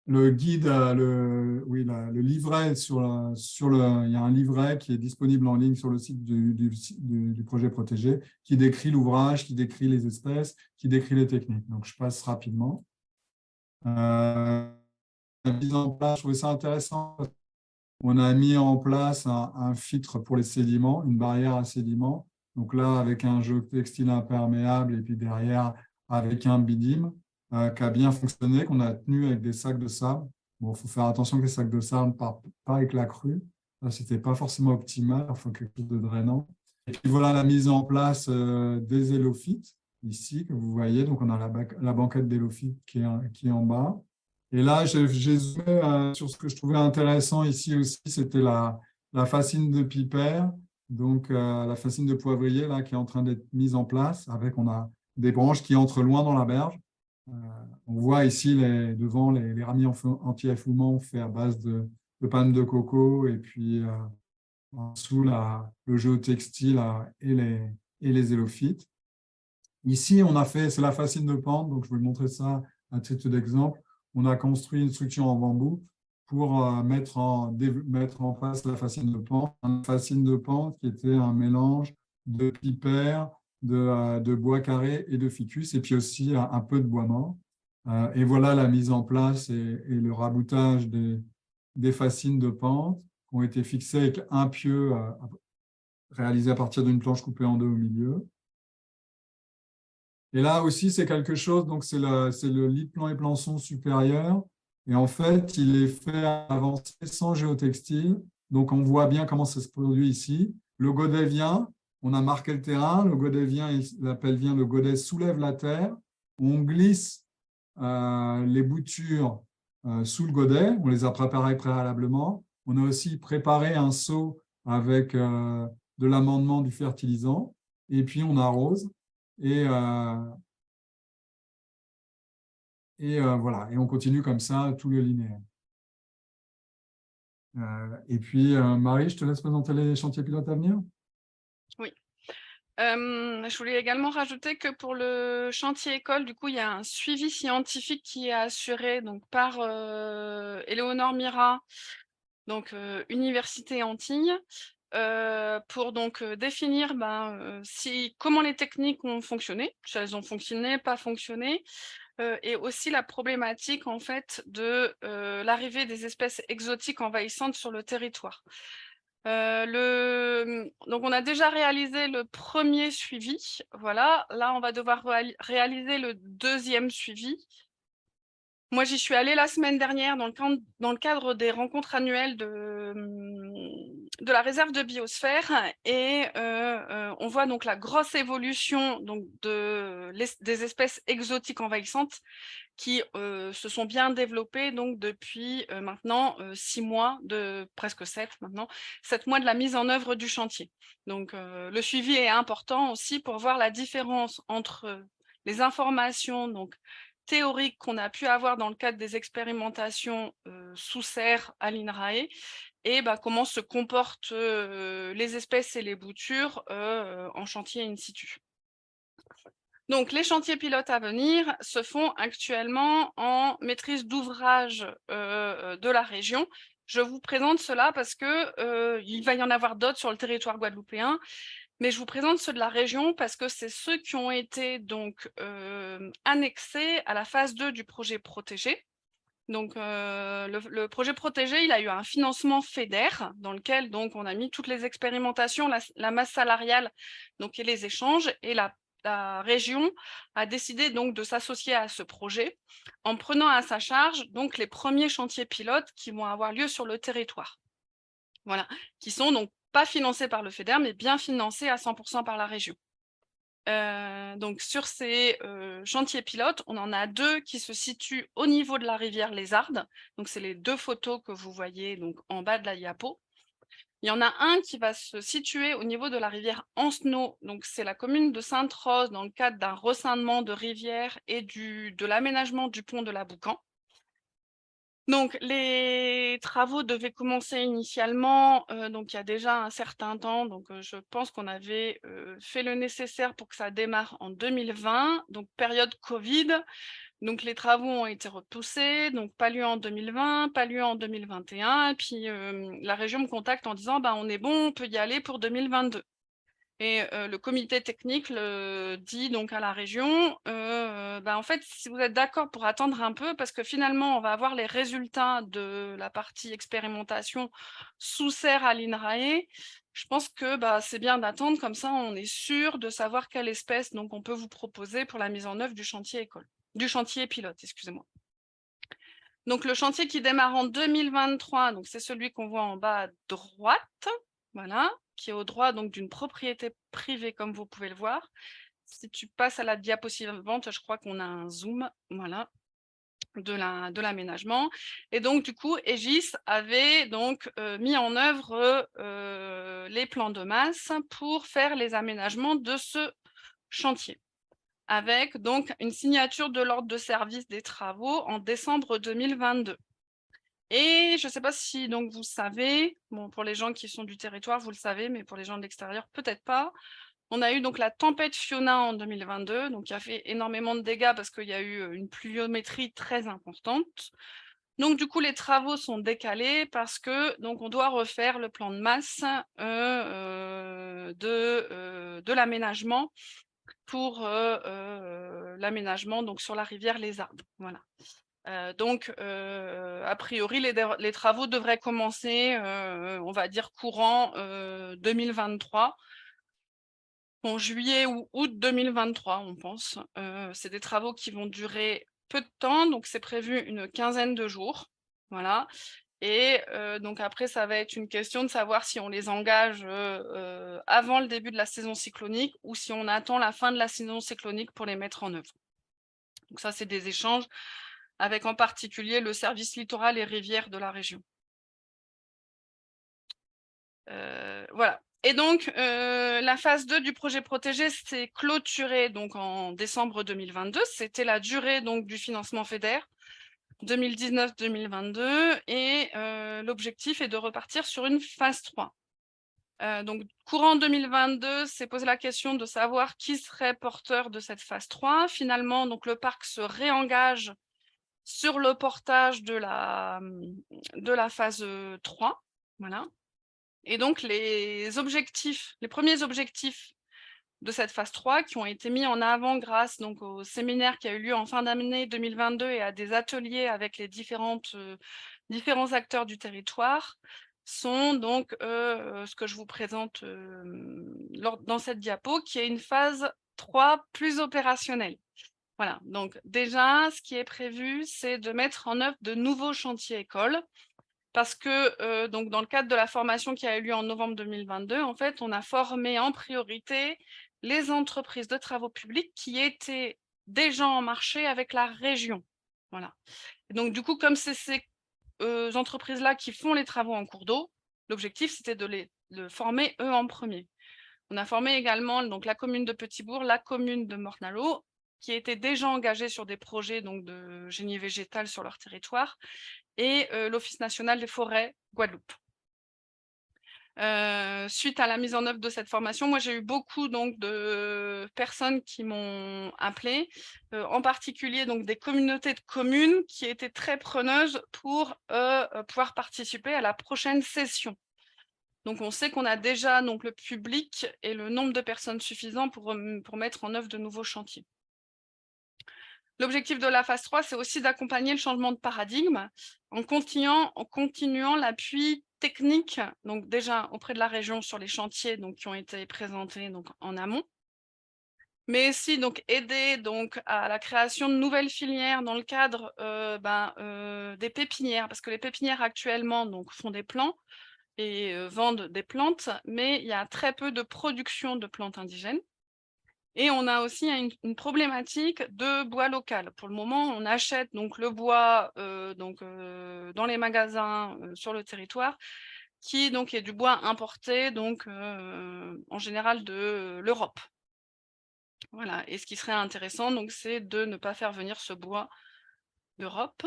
Le guide, le livret il y a un livret qui est disponible en ligne sur le site du projet protégé qui décrit l'ouvrage, qui décrit les espèces, qui décrit les techniques. Donc, je passe rapidement. La mise en place, je trouvais ça intéressant. On a mis en place un filtre pour les sédiments, une barrière à sédiments. Donc là, avec un géotextile imperméable et puis derrière, avec un bidim qui a bien fonctionné, qu'on a tenu avec des sacs de sable. Bon, il faut faire attention que les sacs de sable ne partent pas avec la crue. Là, ce n'était pas forcément optimal, il faut quelque chose de drainant. Et puis voilà la mise en place des élophytes, ici, que vous voyez. Donc, on a la banquette d'élophytes qui est en bas. Et là, j'ai zoomé sur ce que je trouvais intéressant ici aussi, c'était la fascine de pipère, donc la fascine de poivrier là, qui est en train d'être mise en place. On a des branches qui entrent loin dans la berge. On voit ici devant les ramis anti-affoulement faits à base de panne de coco et puis en dessous le géotextile et les élophytes. Ici, c'est la fascine de pente, donc je vais vous montrer ça à titre d'exemple. On a construit une structure en bambou pour mettre en place la fascine de pente. Une fascine de pente qui était un mélange de pipère, de bois carré et de ficus, et puis aussi un peu de bois mort. Et voilà la mise en place et le raboutage des fascines de pente qui ont été fixées avec un pieu réalisé à partir d'une planche coupée en deux au milieu. Et là aussi, c'est quelque chose, donc c'est le lit de plants et plançons supérieur. Et en fait, il est fait avancer sans géotextile. Donc, on voit bien comment ça se produit ici. Le godet vient, on a marqué le terrain. Le godet vient, l'appel vient, le godet soulève la terre. On glisse les boutures sous le godet. On les a préparées préalablement. On a aussi préparé un seau avec de l'amendement du fertilisant, et puis on arrose, et voilà, et on continue comme ça tout le linéaire. Et puis, Marie, je te laisse présenter les chantiers pilotes à venir. Oui. Je voulais également rajouter que pour le chantier école, du coup, il y a un suivi scientifique qui est assuré donc, par Éléonore Mira, donc Université Antilles, pour donc définir comment les techniques ont fonctionné, si elles ont fonctionné, pas fonctionné, et aussi la problématique en fait de l'arrivée des espèces exotiques envahissantes sur le territoire. Donc on a déjà réalisé le premier suivi, voilà. Là on va devoir réaliser le deuxième suivi. Moi j'y suis allée la semaine dernière dans le cadre des rencontres annuelles de la réserve de biosphère, et on voit donc la grosse évolution donc des espèces exotiques envahissantes qui se sont bien développées donc depuis maintenant 6 mois, presque 7 maintenant, 7 mois de la mise en œuvre du chantier. Donc le suivi est important aussi pour voir la différence entre les informations donc théoriques qu'on a pu avoir dans le cadre des expérimentations sous serre à l'INRAE, et comment se comportent les espèces et les boutures en chantier in situ. Donc, les chantiers pilotes à venir se font actuellement en maîtrise d'ouvrage de la région. Je vous présente cela parce que il va y en avoir d'autres sur le territoire guadeloupéen, mais je vous présente ceux de la région parce que c'est ceux qui ont été donc annexés à la phase 2 du projet protégé. Donc, le projet protégé, il a eu un financement FEDER dans lequel donc on a mis toutes les expérimentations, la masse salariale donc, et les échanges, et la région a décidé donc de s'associer à ce projet en prenant à sa charge donc les premiers chantiers pilotes qui vont avoir lieu sur le territoire. Voilà, qui sont donc pas financés par le FEDER, mais bien financés à 100% par la région. Donc sur ces chantiers pilotes, on en a 2 qui se situent au niveau de la rivière Lézarde. Donc c'est les 2 photos que vous voyez donc en bas de la diapo. Il y en a un qui va se situer au niveau de la rivière Ancenot, donc c'est la commune de Sainte-Rose dans le cadre d'un ressindement de rivière et de l'aménagement du pont de la Boucan. Donc les travaux devaient commencer initialement, donc il y a déjà un certain temps, donc je pense qu'on avait fait le nécessaire pour que ça démarre en 2020, donc période Covid. Donc les travaux ont été repoussés, donc pas lieu en 2020, pas lieu en 2021, et puis la région me contacte en disant on est bon, on peut y aller pour 2022. Et le comité technique le dit donc à la région, en fait, si vous êtes d'accord pour attendre un peu, parce que finalement, on va avoir les résultats de la partie expérimentation sous serre à l'INRAE. Je pense que c'est bien d'attendre, comme ça, on est sûr de savoir quelle espèce donc, on peut vous proposer pour la mise en œuvre du chantier école, du chantier pilote, excusez-moi. Donc, le chantier qui démarre en 2023, donc c'est celui qu'on voit en bas à droite, voilà, qui est au droit donc d'une propriété privée, comme vous pouvez le voir. Si tu passes à la diapositive suivante, je crois qu'on a un zoom, voilà, de l'aménagement. Et donc, du coup, Aegis avait donc mis en œuvre les plans de masse pour faire les aménagements de ce chantier, avec donc une signature de l'ordre de service des travaux en décembre 2022. Et je ne sais pas si donc vous savez, bon, pour les gens qui sont du territoire, vous le savez, mais pour les gens de l'extérieur, peut-être pas. On a eu donc la tempête Fiona en 2022, donc qui a fait énormément de dégâts parce qu'il y a eu une pluviométrie très importante. Donc du coup, les travaux sont décalés parce que donc on doit refaire le plan de masse de l'aménagement pour l'aménagement donc sur la rivière Lézarde. Voilà. Donc, a priori, les travaux devraient commencer, on va dire, courant 2023, en juillet ou août 2023, on pense. C'est des travaux qui vont durer peu de temps, donc c'est prévu une quinzaine de jours. Voilà. Et donc après, ça va être une question de savoir si on les engage avant le début de la saison cyclonique ou si on attend la fin de la saison cyclonique pour les mettre en œuvre. Donc ça, c'est des échanges avec en particulier le service littoral et rivière de la région. Voilà. Et donc, la phase 2 du projet protégé s'est clôturée donc, en décembre 2022. C'était la durée donc, du financement FEDER 2019-2022. Et l'objectif est de repartir sur une phase 3. Donc, courant 2022, s'est posé la question de savoir qui serait porteur de cette phase 3. Finalement, donc, le parc se réengage sur le portage de la phase 3. Voilà. Et donc, les premiers objectifs de cette phase 3 qui ont été mis en avant grâce donc, au séminaire qui a eu lieu en fin d'année 2022 et à des ateliers avec les différents acteurs du territoire sont donc ce que je vous présente dans cette diapo, qui est une phase 3 plus opérationnelle. Voilà, donc déjà, ce qui est prévu, c'est de mettre en œuvre de nouveaux chantiers écoles. Parce que donc dans le cadre de la formation qui a eu lieu en novembre 2022, en fait, on a formé en priorité les entreprises de travaux publics qui étaient déjà en marché avec la région. Voilà. Et donc, du coup, comme c'est ces entreprises-là qui font les travaux en cours d'eau, l'objectif, c'était de les former eux en premier. On a formé également donc, la commune de Petit-Bourg, la commune de Morne-à-l'Eau, qui étaient déjà engagés sur des projets donc, de génie végétal sur leur territoire, et l'Office national des forêts Guadeloupe. Suite à la mise en œuvre de cette formation, moi j'ai eu beaucoup donc, de personnes qui m'ont appelé, en particulier donc, des communautés de communes qui étaient très preneuses pour pouvoir participer à la prochaine session. Donc on sait qu'on a déjà donc, le public et le nombre de personnes suffisant pour mettre en œuvre de nouveaux chantiers. L'objectif de la phase 3, c'est aussi d'accompagner le changement de paradigme en continuant l'appui technique, donc déjà auprès de la région sur les chantiers donc, qui ont été présentés donc, en amont, mais aussi donc, aider donc, à la création de nouvelles filières dans le cadre des pépinières, parce que les pépinières actuellement donc, font des plants et vendent des plantes, mais il y a très peu de production de plantes indigènes. Et on a aussi une problématique de bois local. Pour le moment, on achète donc le bois dans les magasins sur le territoire, qui donc est du bois importé, donc en général de l'Europe. Voilà. Et ce qui serait intéressant, donc, c'est de ne pas faire venir ce bois d'Europe.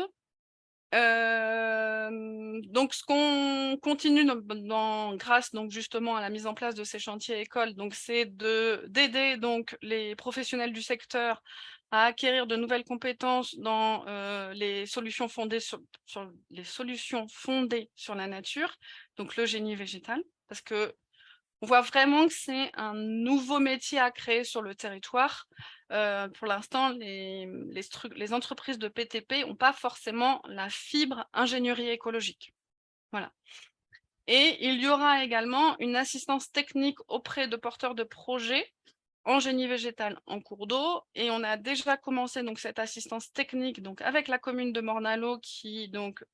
Donc, ce qu'on continue grâce donc justement à la mise en place de ces chantiers écoles, donc c'est d'aider donc les professionnels du secteur à acquérir de nouvelles compétences dans les solutions fondées sur la nature, donc le génie végétal, parce que on voit vraiment que c'est un nouveau métier à créer sur le territoire. Pour l'instant, les entreprises de PTP n'ont pas forcément la fibre ingénierie écologique. Voilà. Et il y aura également une assistance technique auprès de porteurs de projets en génie végétal en cours d'eau, et on a déjà commencé donc cette assistance technique donc avec la commune de Morne-à-l'Eau qui donc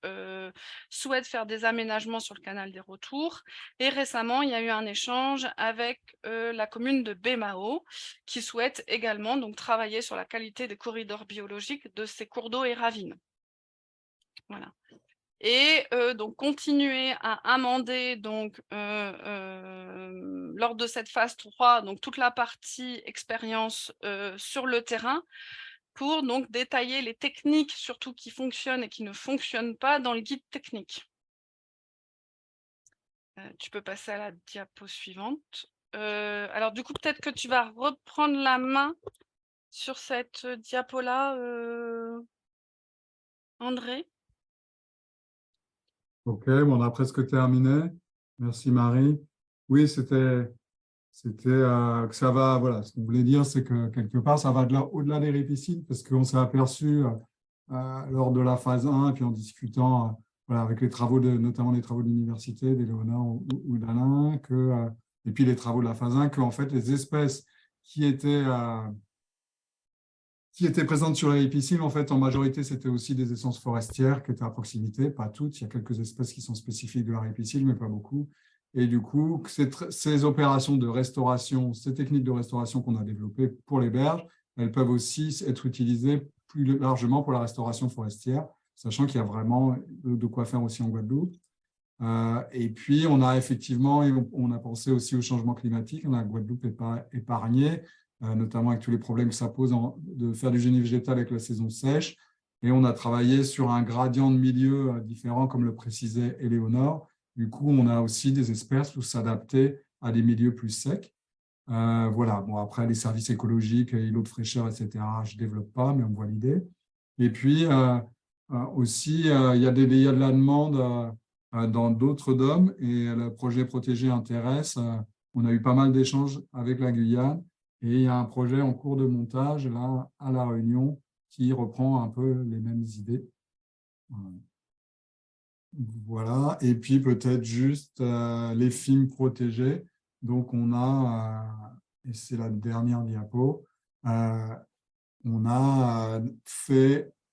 souhaite faire des aménagements sur le canal des retours, et récemment il y a eu un échange avec la commune de Bémao qui souhaite également donc travailler sur la qualité des corridors biologiques de ces cours d'eau et ravines. Voilà. Et donc continuer à amender donc, lors de cette phase 3, donc toute la partie expérience sur le terrain, pour donc détailler les techniques surtout qui fonctionnent et qui ne fonctionnent pas dans le guide technique. Tu peux passer à la diapo suivante. Alors du coup, peut-être que tu vas reprendre la main sur cette diapo-là, André. Ok, bon, on a presque terminé. Merci Marie. Oui, c'était que ça va, voilà, ce qu'on voulait dire, c'est que quelque part, ça va au-delà des répicides, parce qu'on s'est aperçu lors de la phase 1, et puis en discutant voilà, avec les travaux, notamment les travaux de l'université, d'Éléonore ou d'Alain, et puis les travaux de la phase 1, qu'en fait, les espèces qui étaient présentes sur les répicides, en fait, en majorité, c'était aussi des essences forestières qui étaient à proximité, pas toutes. Il y a quelques espèces qui sont spécifiques de la répicide, mais pas beaucoup. Et du coup, ces opérations de restauration, ces techniques de restauration qu'on a développées pour les berges, elles peuvent aussi être utilisées plus largement pour la restauration forestière, sachant qu'il y a vraiment de quoi faire aussi en Guadeloupe. Et puis, on a effectivement, on a pensé aussi au changement climatique. La Guadeloupe n'est pas épargnée, notamment avec tous les problèmes que ça pose de faire du génie végétal avec la saison sèche. Et on a travaillé sur un gradient de milieu différent, comme le précisait Éléonore. Du coup, on a aussi des espèces pour s'adapter à des milieux plus secs. Voilà. Bon, après, les services écologiques, îlots de fraîcheur, etc., je ne développe pas, mais on voit l'idée. Et puis, aussi, il y a de la demande dans d'autres DOM et le projet protégé intéresse. On a eu pas mal d'échanges avec la Guyane et il y a un projet en cours de montage là, à La Réunion qui reprend un peu les mêmes idées. Voilà. Et puis, peut-être juste les films protégés. Donc, on a, et c'est la dernière diapo, on a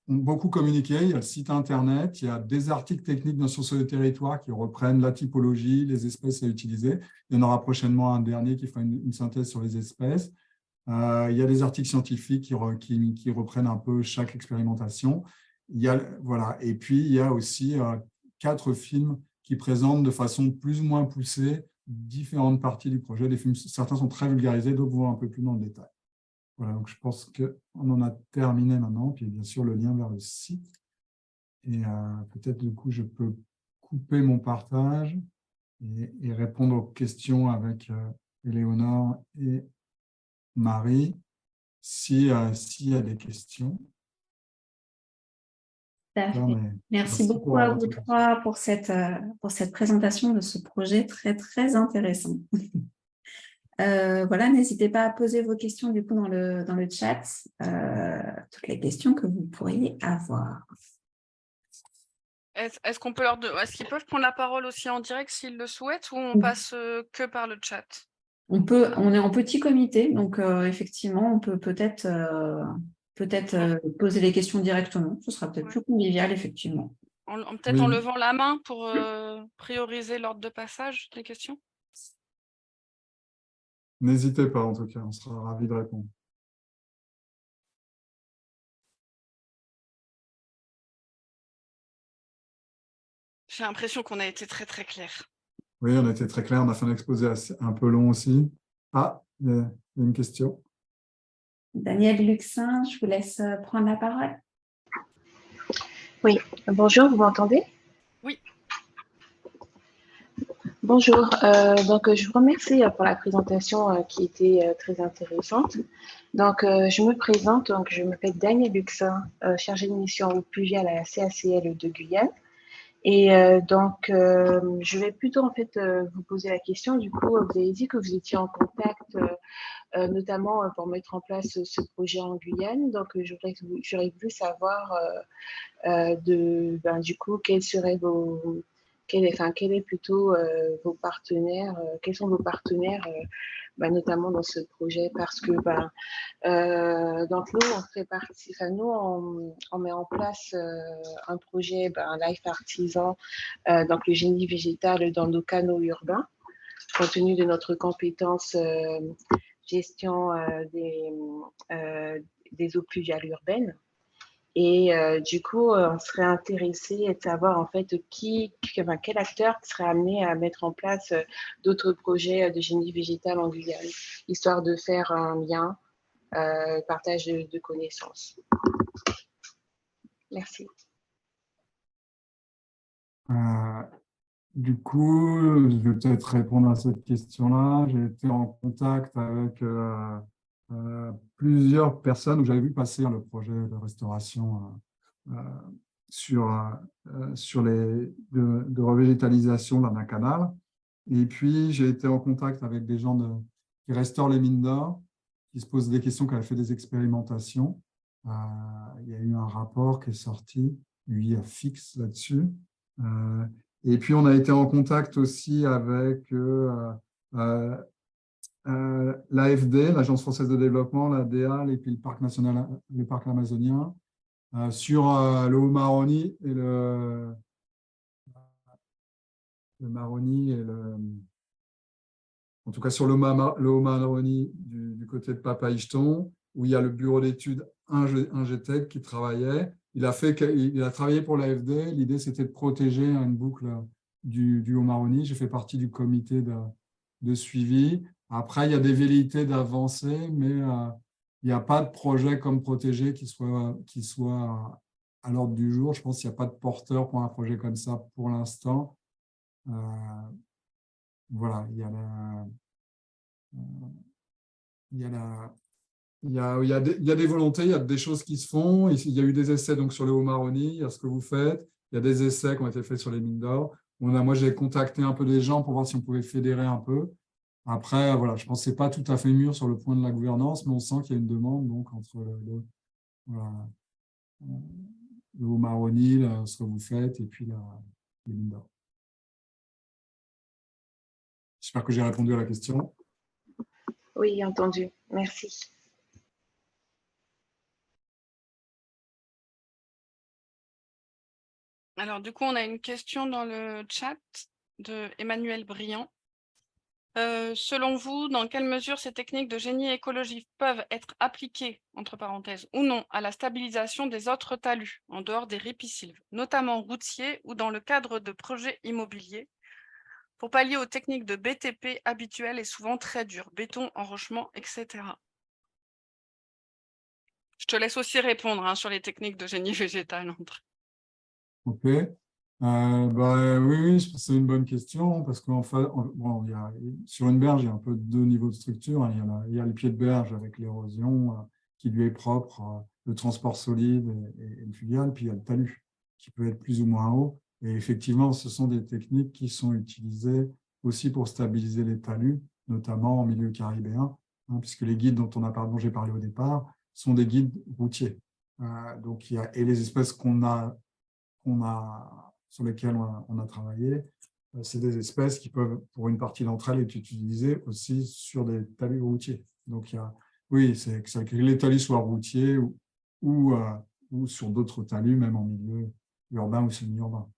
beaucoup communiqué. Il y a le site Internet, il y a des articles techniques dans sur le territoire qui reprennent la typologie, les espèces à utiliser. Il y en aura prochainement un dernier qui fera une synthèse sur les espèces. Il y a des articles scientifiques qui reprennent un peu chaque expérimentation. Voilà. Et puis, il y a aussi 4 films qui présentent de façon plus ou moins poussée différentes parties du projet. Les films, certains sont très vulgarisés, d'autres vont un peu plus dans le détail. Voilà, donc je pense qu'on en a terminé maintenant. Puis bien sûr, le lien vers le site. Et peut-être du coup, je peux couper mon partage et répondre aux questions avec Éléonore et Marie, s'il y a des questions. Merci beaucoup à vous trois pour cette présentation de ce projet très, très intéressant. Voilà, n'hésitez pas à poser vos questions du coup dans le chat, toutes les questions que vous pourriez avoir. Est-ce qu'on peut est-ce qu'ils peuvent prendre la parole aussi en direct s'ils le souhaitent ou on passe que par le chat? On est en petit comité, donc effectivement, on peut peut-être poser les questions directement. Ce sera peut-être plus convivial, effectivement. Peut-être en levant la main pour prioriser l'ordre de passage des questions. N'hésitez pas, en tout cas, on sera ravis de répondre. J'ai l'impression qu'on a été très, très clair. Oui, on a été très clair. On a fait un exposé un peu long aussi. Ah, il y a une question. Daniel Luxin, je vous laisse prendre la parole. Oui, bonjour, vous m'entendez? Oui. Bonjour, donc je vous remercie pour la présentation qui était très intéressante. Donc, je me présente, donc je m'appelle Daniel Luxin, chargée de mission eau pluviale à la CACL de Guyane. Et donc, je vais plutôt en fait vous poser la question. Du coup, vous avez dit que vous étiez en contact, notamment pour mettre en place ce projet en Guyane. Donc, j'aurais voulu savoir du coup, quels seraient quel est plutôt vos partenaires, quels sont vos partenaires, notamment dans ce projet, parce que donc nous, on fait partie, on met en place un projet, Life Artisan, donc le génie végétal dans nos canaux urbains, compte tenu de notre compétence gestion des eaux pluviales urbaines. Et du coup, on serait intéressé de savoir en fait quel acteur serait amené à mettre en place d'autres projets de génie végétal en Guyane, histoire de faire un lien, partage de connaissances. Merci. Du coup, je vais peut-être répondre à cette question-là. J'ai été en contact avec plusieurs personnes où j'avais vu passer le projet de restauration de revégétalisation d'un canal. Et puis, j'ai été en contact avec des gens qui restaurent les mines d'or, qui se posent des questions, qui avaient fait des expérimentations. Il y a eu un rapport qui est sorti, lui, fixe là-dessus. Et puis, on a été en contact aussi avec l'AFD, l'Agence française de développement, l'ADA, et puis le parc amazonien, sur le Haut-Maroni et le Maroni et en tout cas sur le Haut-Maroni du côté de Papaïcheton, où il y a le bureau d'études Ingetec qui travaillait. Il a travaillé pour l'AFD. L'idée, c'était de protéger une boucle du Haut-Maroni. J'ai fait partie du comité de suivi. Après, il y a des velléités d'avancer, mais il n'y a pas de projet comme protégé qui soit à l'ordre du jour. Je pense qu'il n'y a pas de porteur pour un projet comme ça pour l'instant. Voilà, il y a des volontés, il y a des choses qui se font. Il y a eu des essais donc, sur le Haut-Maroni, il y a ce que vous faites. Il y a des essais qui ont été faits sur les mines d'or. Moi, j'ai contacté un peu des gens pour voir si on pouvait fédérer un peu. Après, voilà, je pense que ce n'est pas tout à fait mûr sur le point de la gouvernance, mais on sent qu'il y a une demande donc, entre le Haut-Maroni, ce que vous faites, et puis les mines d'or. J'espère que j'ai répondu à la question. Oui, entendu. Merci. Alors, du coup, on a une question dans le chat de Emmanuel Briand. Selon vous, dans quelle mesure ces techniques de génie écologique peuvent être appliquées, entre parenthèses, ou non, à la stabilisation des autres talus, en dehors des ripisylves, notamment routiers ou dans le cadre de projets immobiliers, pour pallier aux techniques de BTP habituelles et souvent très dures, béton, enrochement, etc. Je te laisse aussi répondre sur les techniques de génie végétal, André. Ok. Oui, c'est une bonne question parce qu'en fait, bon, sur une berge, il y a un peu deux niveaux de structure. Il y a le pied de berge avec l'érosion qui lui est propre, le transport solide et le fluvial, puis il y a le talus qui peut être plus ou moins haut. Et effectivement, ce sont des techniques qui sont utilisées aussi pour stabiliser les talus, notamment en milieu caribéen, puisque les guides dont j'ai parlé au départ sont des guides routiers. Donc, et les espèces sur lesquelles on a travaillé, c'est des espèces qui peuvent, pour une partie d'entre elles, être utilisées aussi sur des talus routiers. Donc, oui, c'est que les talus soient routiers ou sur d'autres talus, même en milieu urbain ou semi-urbain.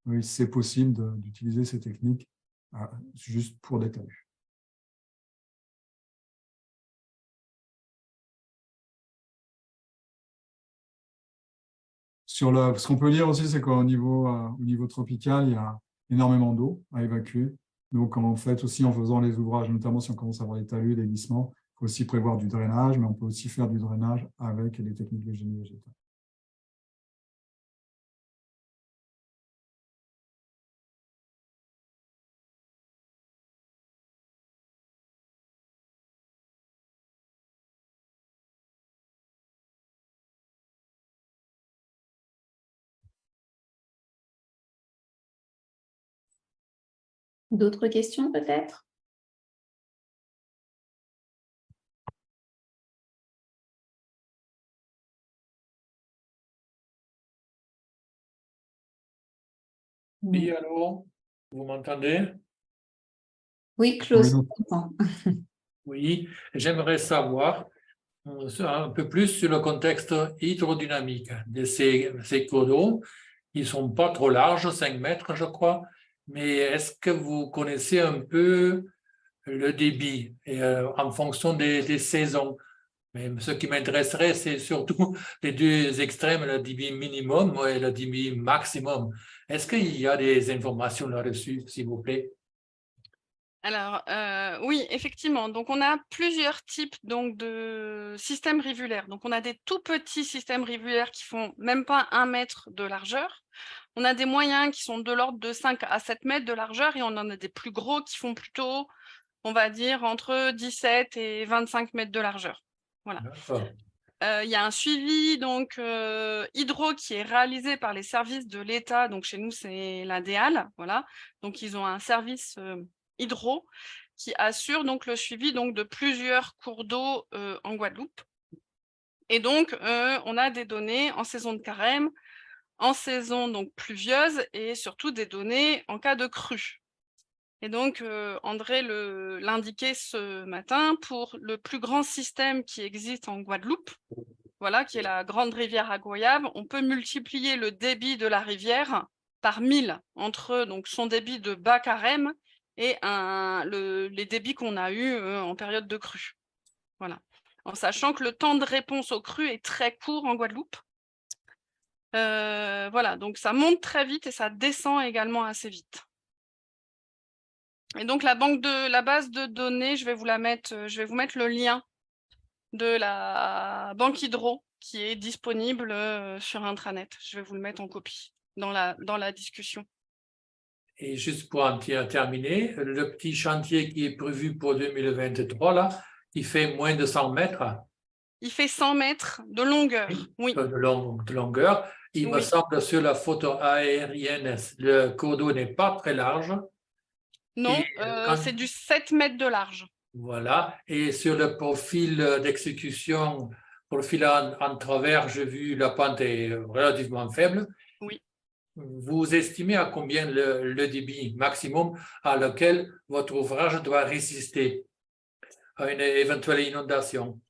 Oui, c'est possible d'utiliser ces techniques juste pour des talus. Ce qu'on peut dire aussi, c'est qu'au niveau tropical, il y a énormément d'eau à évacuer. Donc, en fait, aussi en faisant les ouvrages, notamment si on commence à avoir des talus, des glissements, il faut aussi prévoir du drainage, mais on peut aussi faire du drainage avec des techniques de génie végétal. D'autres questions peut-être? Oui, allô, vous m'entendez? Oui, Klaus, on comprend. Oui, j'aimerais savoir un peu plus sur le contexte hydrodynamique de ces cours d'eau. Ils ne sont pas trop larges, 5 mètres, je crois, mais est-ce que vous connaissez un peu le débit en fonction des saisons? Mais ce qui m'intéresserait, c'est surtout les deux extrêmes, le débit minimum et le débit maximum. Est-ce qu'il y a des informations là-dessus, s'il vous plaît? Alors, oui, effectivement. Donc, on a plusieurs types donc, de systèmes rivulaires. Donc, on a des tout petits systèmes rivulaires qui font même pas 1 mètre de largeur. On a des moyens qui sont de l'ordre de 5 à 7 mètres de largeur et on en a des plus gros qui font plutôt, on va dire, entre 17 et 25 mètres de largeur. Voilà. Il y a un suivi donc hydro qui est réalisé par les services de l'État. Donc, chez nous, c'est la DEAL. Voilà. Donc, ils ont un service hydro qui assure donc le suivi donc de plusieurs cours d'eau en Guadeloupe. Et donc, on a des données en saison de carême, en saison donc pluvieuse et surtout des données en cas de crue. Et donc, André l'indiquait ce matin, pour le plus grand système qui existe en Guadeloupe, voilà, qui est la grande rivière Agoyave, on peut multiplier le débit de la rivière par 1000 entre donc, son débit de bas carême et les débits qu'on a eus en période de crue. Voilà. En sachant que le temps de réponse aux crues est très court en Guadeloupe. Voilà, donc ça monte très vite et ça descend également assez vite. Et donc la base de données, je vais vous mettre le lien de la banque hydro qui est disponible sur intranet. Je vais vous le mettre en copie dans la discussion. Et juste pour en terminer, le petit chantier qui est prévu pour 2023, là, il fait moins de 100 mètres. Il fait 100 mètres de longueur, oui. De longueur. Il me semble sur la photo aérienne, le cours d'eau n'est pas très large. Non, c'est du 7 mètres de large. Voilà. Et sur le profil d'exécution, profil en travers, j'ai vu la pente est relativement faible. Oui. Vous estimez à combien le débit maximum à lequel votre ouvrage doit résister à une éventuelle inondation?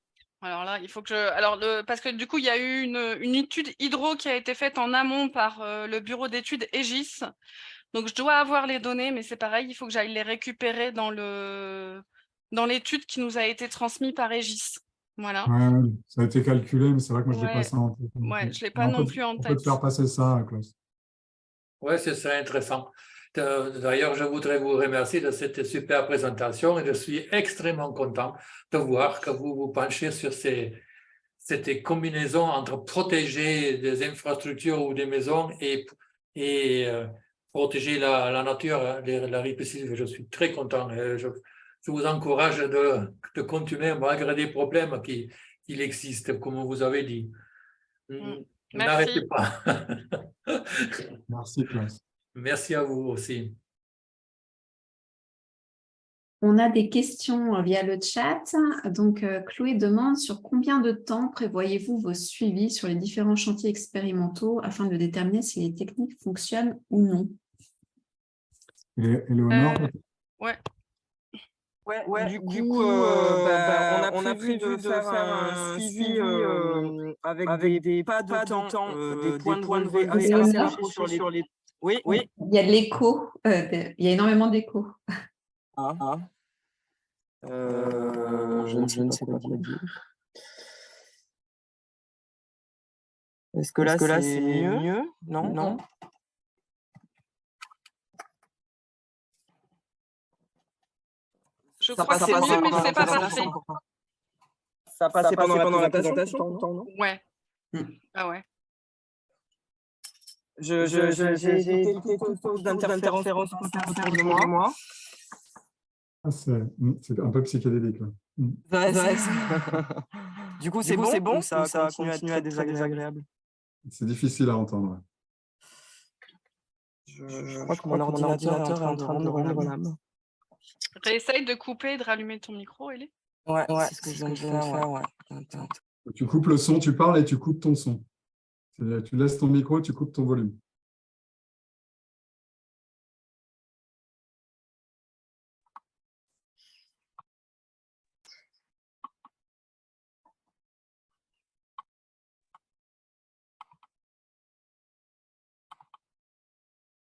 Alors là, il faut que parce que du coup, il y a eu une étude hydro qui a été faite en amont par le bureau d'études Aegis. Donc, je dois avoir les données, mais c'est pareil, il faut que j'aille les récupérer dans l'étude qui nous a été transmise par Aegis. Voilà. Ouais, ça a été calculé, mais c'est vrai que moi, je l'ai pas ça en tête. Ouais, je ne l'ai pas non plus en tête. On peut te faire passer ça, Klaus. Oui, c'est ça, intéressant. D'ailleurs, je voudrais vous remercier de cette super présentation et je suis extrêmement content de voir que vous vous penchez sur cette combinaison entre protéger des infrastructures ou des maisons et protéger la nature, la ripisylve. Je suis très content. Je vous encourage de continuer malgré des problèmes qui existent, comme vous avez dit. N'arrêtez pas. Merci, Klaus. Merci à vous aussi. On a des questions via le chat. Donc, Chloé demande sur combien de temps prévoyez-vous vos suivis sur les différents chantiers expérimentaux afin de déterminer si les techniques fonctionnent ou non? Éléonore, Ouais. Ouais, du coup, on a prévu de faire un suivi avec des pas de temps, des points de relevé assez rapprochés sur les... Oui. Il y a de l'écho, il y a énormément d'écho. Je ne sais pas quoi dire. Est-ce que là, c'est mieux? Non. Je crois que c'est mieux, mais c'est pas parfait. Ça passait pendant la présentation, non? Ouais. Ah ouais. J'ai quelque chose d'interférence autour de moi. C'est un peu psychédélique. Là. Du coup, c'est bon, ça continue à être désagréable. C'est difficile à entendre. Je crois que mon ordinateur est en train de rendre l'âme. Réessaye de couper et de rallumer ton micro, Ellie. Ouais, c'est ce que je viens de faire. Ouais. Tu coupes le son, tu parles et tu coupes ton son. Tu laisses ton micro, tu coupes ton volume.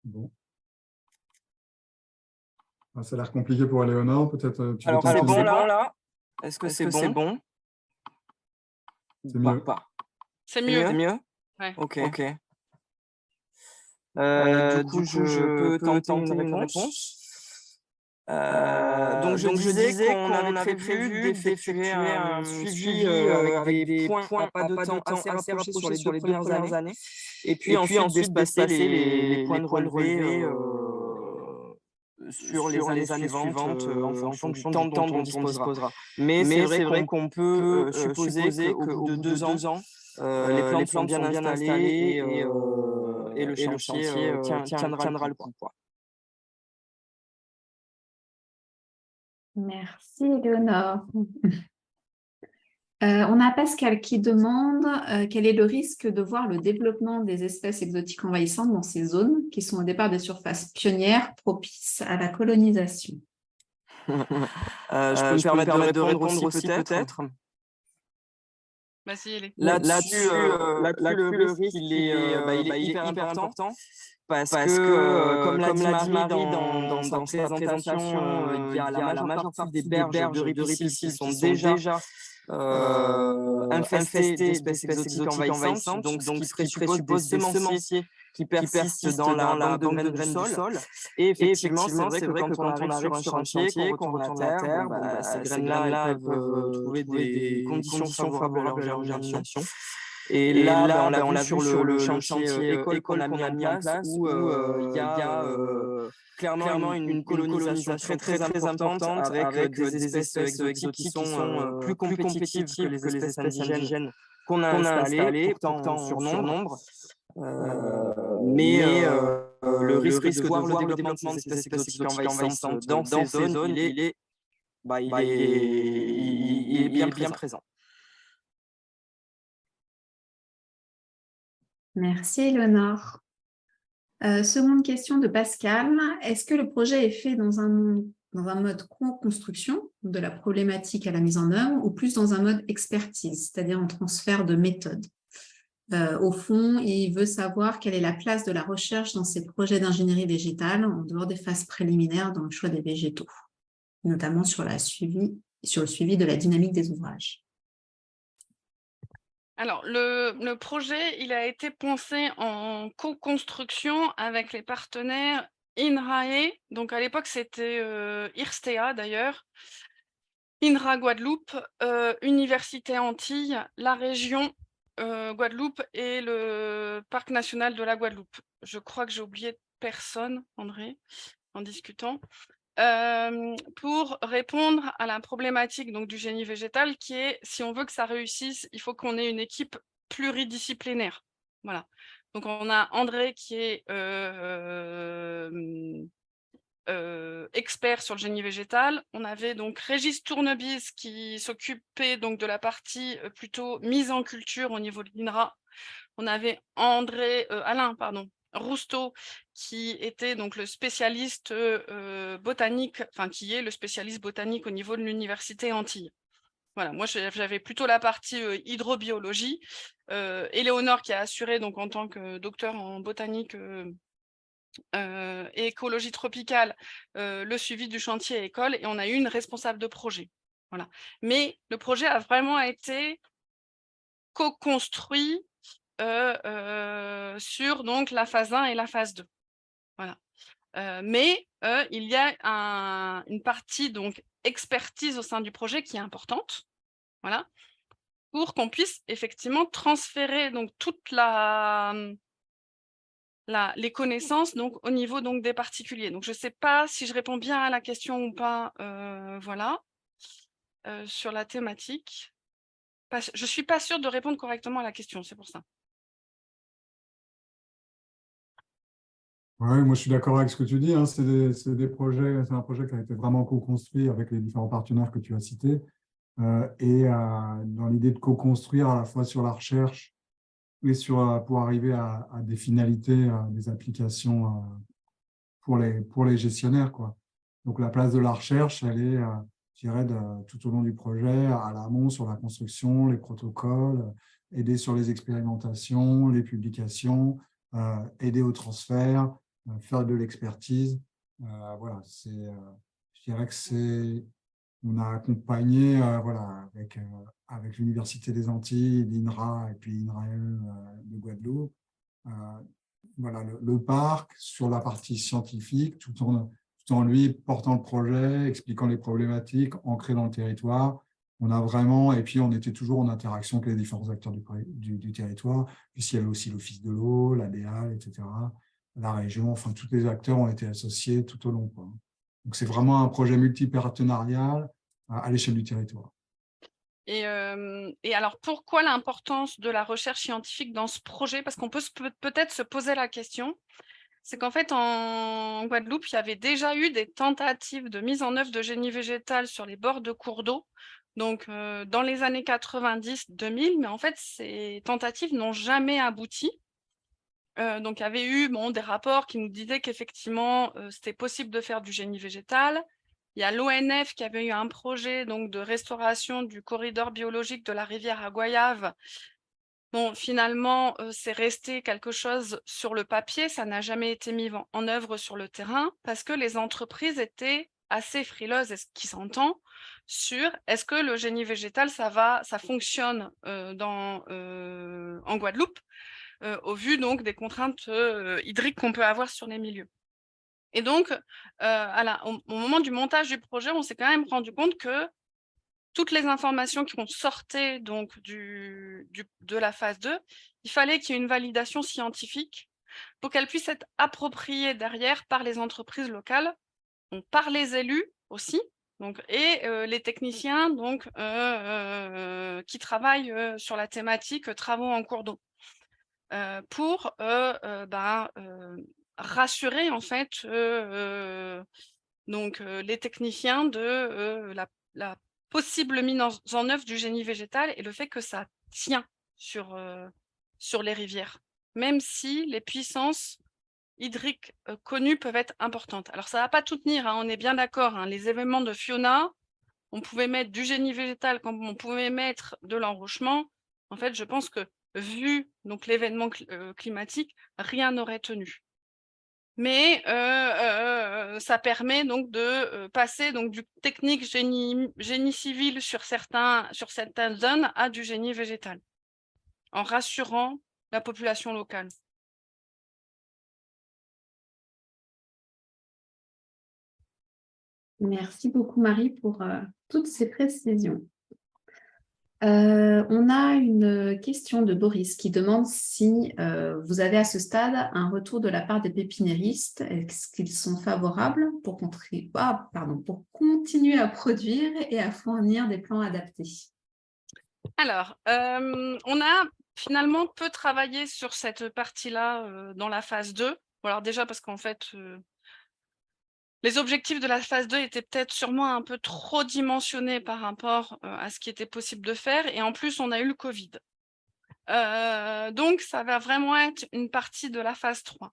Bon. Ça a l'air compliqué pour Éléonore, peut-être. Alors, c'est bon là? Est-ce que c'est bon? C'est mieux. C'est mieux. Ouais. Ok. Du coup, je peux tenter une réponse. Donc, je disais qu'on avait prévu d'effectuer un suivi avec des points à pas de temps assez rapprochés sur les 2 premières années. Et puis ensuite passer les points de relevé sur les années suivantes en fonction du temps dont on disposera. Mais c'est vrai qu'on peut supposer qu'au bout de 2 ans, les plantes sont bien installées et le chantier tiendra le coup. Merci, Éléonore. On a Pascal qui demande quel est le risque de voir le développement des espèces exotiques envahissantes dans ces zones qui sont au départ des surfaces pionnières propices à la colonisation. Je peux me permettre de répondre aussi peut-être. Vas-y, Ellie. Là-dessus, le risque, il est hyper important. Parce que, comme l'a dit Marie dans sa présentation, il y a la majeure partie des berges de ripisylve qui sont déjà infestés d'espèces exotiques envahissantes, donc ce qui présuppose des semenciers qui persistent dans la banque de graines du sol. Et effectivement, c'est vrai que quand on arrive sur un chantier, qu'on retourne la terre, ces graines-là peuvent trouver des conditions favorables à leur germination. Et là, on l'a vu sur le chantier école qu'on a mis en place, où il y a clairement une colonisation très importante avec des espèces exotiques qui sont plus compétitives que les espèces indigènes qu'on a installées, pourtant sur nombre. Mais le risque de voir le développement de ces espèces exotiques envahissantes dans ces zones, il est bien présent. Merci, Éléonore. Seconde question de Pascal. Est-ce que le projet est fait dans un mode co-construction de la problématique à la mise en œuvre ou plus dans un mode expertise, c'est-à-dire en transfert de méthode? Au fond, il veut savoir quelle est la place de la recherche dans ces projets d'ingénierie végétale en dehors des phases préliminaires dans le choix des végétaux, notamment sur le suivi de la dynamique des ouvrages. Alors, le projet, il a été pensé en co-construction avec les partenaires INRAE. Donc, à l'époque, c'était IRSTEA d'ailleurs, INRA Guadeloupe, Université Antilles, la région Guadeloupe et le Parc national de la Guadeloupe. Je crois que j'ai oublié personne, André, en discutant. Pour répondre à la problématique donc, du génie végétal qui est, si on veut que ça réussisse, il faut qu'on ait une équipe pluridisciplinaire. Voilà. Donc, on a André qui est expert sur le génie végétal. On avait donc Régis Tournebise qui s'occupait donc de la partie plutôt mise en culture au niveau de l'INRA. On avait Alain Rousteau, qui était donc le spécialiste botanique, enfin qui est le spécialiste botanique au niveau de l'Université Antilles. Voilà, moi j'avais plutôt la partie hydrobiologie. Éléonore qui a assuré donc en tant que docteur en botanique et écologie tropicale le suivi du chantier école, et on a eu une responsable de projet. Voilà. Mais le projet a vraiment été co-construit sur donc la phase 1 et la phase 2. Voilà. Mais il y a une partie donc expertise au sein du projet qui est importante, voilà, pour qu'on puisse effectivement transférer donc toute les connaissances donc au niveau donc des particuliers. Donc je ne sais pas si je réponds bien à la question ou pas, voilà, sur la thématique. Je ne suis pas sûre de répondre correctement à la question, c'est pour ça. Oui, moi je suis d'accord avec ce que tu dis. Hein. C'est un projet qui a été vraiment co-construit avec les différents partenaires que tu as cités. Dans l'idée de co-construire à la fois sur la recherche et pour arriver à des finalités, des applications pour les gestionnaires, quoi. Donc la place de la recherche, elle est, je dirais, tout au long du projet, à l'amont sur la construction, les protocoles, aider sur les expérimentations, les publications, aider au transfert, faire de l'expertise. Voilà, je dirais que on a accompagné voilà, avec l'Université des Antilles, l'INRA et puis INRAE de Guadeloupe. Voilà, le parc sur la partie scientifique, tout en lui portant le projet, expliquant les problématiques, ancré dans le territoire. On a vraiment, et puis on était toujours en interaction avec les différents acteurs du territoire, puisqu'il y avait aussi l'Office de l'eau, l'ADEAL, etc., la région, enfin tous les acteurs ont été associés tout au long, quoi. Donc c'est vraiment un projet multipartenarial à l'échelle du territoire. Et alors, pourquoi l'importance de la recherche scientifique dans ce projet? Parce qu'on peut peut-être se poser la question. C'est qu'en fait, en Guadeloupe, il y avait déjà eu des tentatives de mise en œuvre de génie végétal sur les bords de cours d'eau, donc dans les années 90-2000, mais en fait, ces tentatives n'ont jamais abouti. Donc, il y avait eu des rapports qui nous disaient qu'effectivement, c'était possible de faire du génie végétal. Il y a l'ONF qui avait eu un projet donc, de restauration du corridor biologique de la rivière à Goyave. Bon, finalement, c'est resté quelque chose sur le papier, ça n'a jamais été mis en œuvre sur le terrain parce que les entreprises étaient assez frileuse, et ce qui s'entend, sur est-ce que le génie végétal, ça fonctionne en Guadeloupe, au vu donc des contraintes hydriques qu'on peut avoir sur les milieux. Et donc, au moment du montage du projet, on s'est quand même rendu compte que toutes les informations qui sortaient donc de la phase 2, il fallait qu'il y ait une validation scientifique pour qu'elle puisse être appropriée derrière par les entreprises locales, donc par les élus aussi, donc, et les techniciens donc, qui travaillent sur la thématique travaux en cours d'eau, pour rassurer en fait donc, les techniciens de la possible mise en œuvre du génie végétal et le fait que ça tient sur les rivières, même si les puissances hydriques connues peuvent être importantes. Alors ça va pas tout tenir, hein, on est bien d'accord, hein, les événements de Fiona, on pouvait mettre du génie végétal comme on pouvait mettre de l'enrochement. En fait, je pense que vu donc l'événement climatique, rien n'aurait tenu. Mais ça permet donc de passer donc du technique génie civil sur certaines zones à du génie végétal, en rassurant la population locale. Merci beaucoup, Marie, pour toutes ces précisions. On a une question de Boris qui demande si vous avez à ce stade un retour de la part des pépiniéristes. Est-ce qu'ils sont favorables pour continuer à produire et à fournir des plants adaptés? Alors, on a finalement peu travaillé sur cette partie-là dans la phase 2. Alors déjà parce qu'en fait, les objectifs de la phase 2 étaient peut-être sûrement un peu trop dimensionnés par rapport à ce qui était possible de faire. Et en plus, on a eu le Covid. Donc, ça va vraiment être une partie de la phase 3.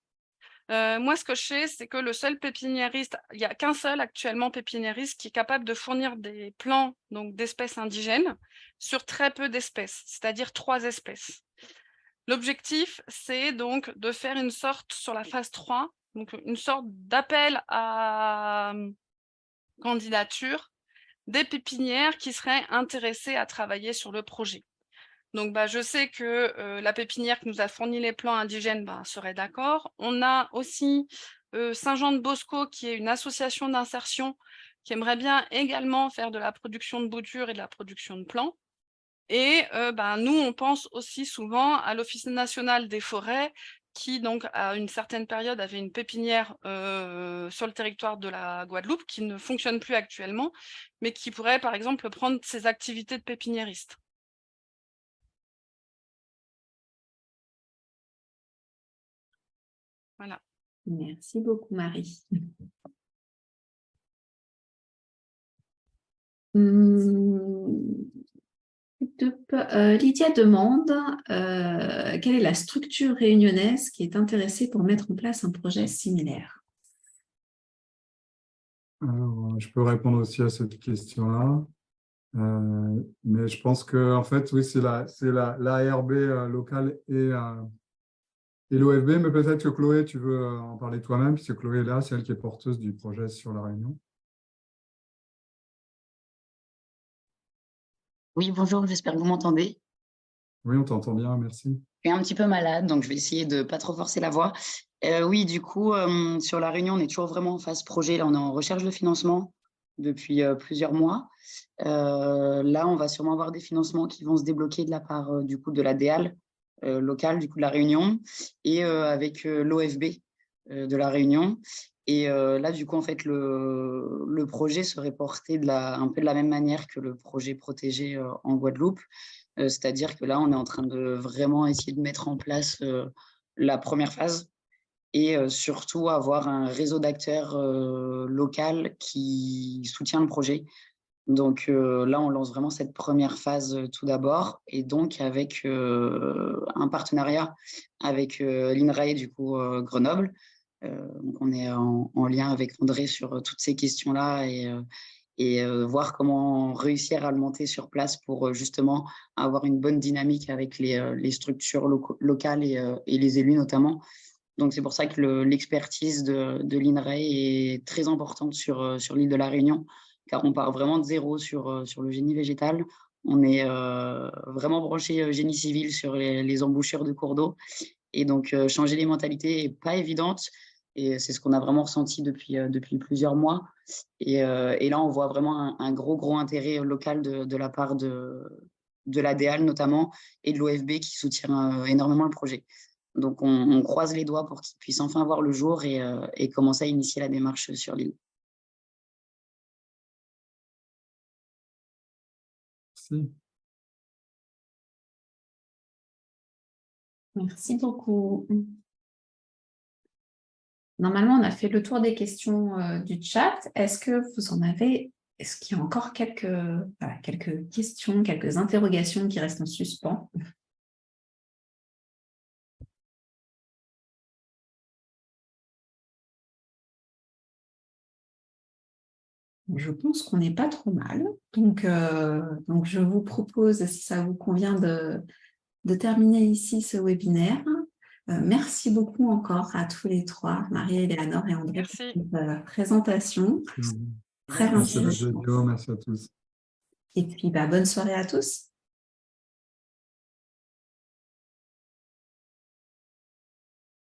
Moi, ce que je sais, c'est que le seul pépiniériste, il n'y a qu'un seul actuellement pépiniériste qui est capable de fournir des plants d'espèces indigènes sur très peu d'espèces, c'est-à-dire 3 espèces. L'objectif, c'est donc de faire une sorte, sur la phase 3, donc une sorte d'appel à candidature des pépinières qui seraient intéressées à travailler sur le projet. Donc, je sais que la pépinière qui nous a fourni les plants indigènes serait d'accord. On a aussi Saint-Jean-de-Bosco, qui est une association d'insertion qui aimerait bien également faire de la production de boutures et de la production de plants. Et nous, on pense aussi souvent à l'Office national des forêts, qui, donc, à une certaine période, avait une pépinière sur le territoire de la Guadeloupe, qui ne fonctionne plus actuellement, mais qui pourrait, par exemple, prendre ses activités de pépiniériste. Voilà. Merci beaucoup, Marie. Lydia demande quelle est la structure réunionnaise qui est intéressée pour mettre en place un projet similaire? Alors, je peux répondre aussi à cette question-là. Mais je pense que, en fait, oui, c'est l'ARB locale et l'OFB, mais peut-être que Chloé, tu veux en parler toi-même, puisque Chloé est là, c'est elle qui est porteuse du projet sur La Réunion. Oui, bonjour, j'espère que vous m'entendez. Oui, on t'entend bien, merci. Je suis un petit peu malade, donc je vais essayer de ne pas trop forcer la voix. Oui, du coup, sur La Réunion, on est toujours vraiment en phase projet. Là, on est en recherche de financement depuis plusieurs mois. Là, on va sûrement avoir des financements qui vont se débloquer de la part du coup de la DEAL locale, du coup de La Réunion, et avec l'OFB de La Réunion. Et là, du coup, en fait, le projet serait porté un peu de la même manière que le projet protégé en Guadeloupe. C'est-à-dire que là, on est en train de vraiment essayer de mettre en place la première phase et surtout avoir un réseau d'acteurs local qui soutient le projet. Donc là, on lance vraiment cette première phase tout d'abord, et donc avec un partenariat avec l'INRAE, du coup, Grenoble. Donc on est en lien avec André sur toutes ces questions-là et voir comment réussir à le monter sur place pour justement avoir une bonne dynamique avec les structures locales et les élus notamment. Donc, c'est pour ça que l'expertise de l'INRAE est très importante sur l'île de la Réunion, car on part vraiment de zéro sur le génie végétal. On est vraiment branché génie civil sur les embouchures de cours d'eau. Et donc, changer les mentalités n'est pas évidente. Et c'est ce qu'on a vraiment ressenti depuis plusieurs mois. Et là, on voit vraiment un gros intérêt local de la part de l'ADEAL notamment et de l'OFB qui soutient énormément le projet. Donc, on croise les doigts pour qu'il puisse enfin voir le jour et commencer à initier la démarche sur l'île. Merci. Merci beaucoup. Normalement, on a fait le tour des questions du chat. Est-ce que vous en avez, est-ce qu'il y a encore quelques questions, quelques interrogations qui restent en suspens? Je pense qu'on n'est pas trop mal. Donc, je vous propose, si ça vous convient, de terminer ici ce webinaire. Merci beaucoup encore à tous les trois, Marie-Éléanore et André, pour cette présentation. Très Merci intéressante. à tous. Et puis, bonne soirée à tous.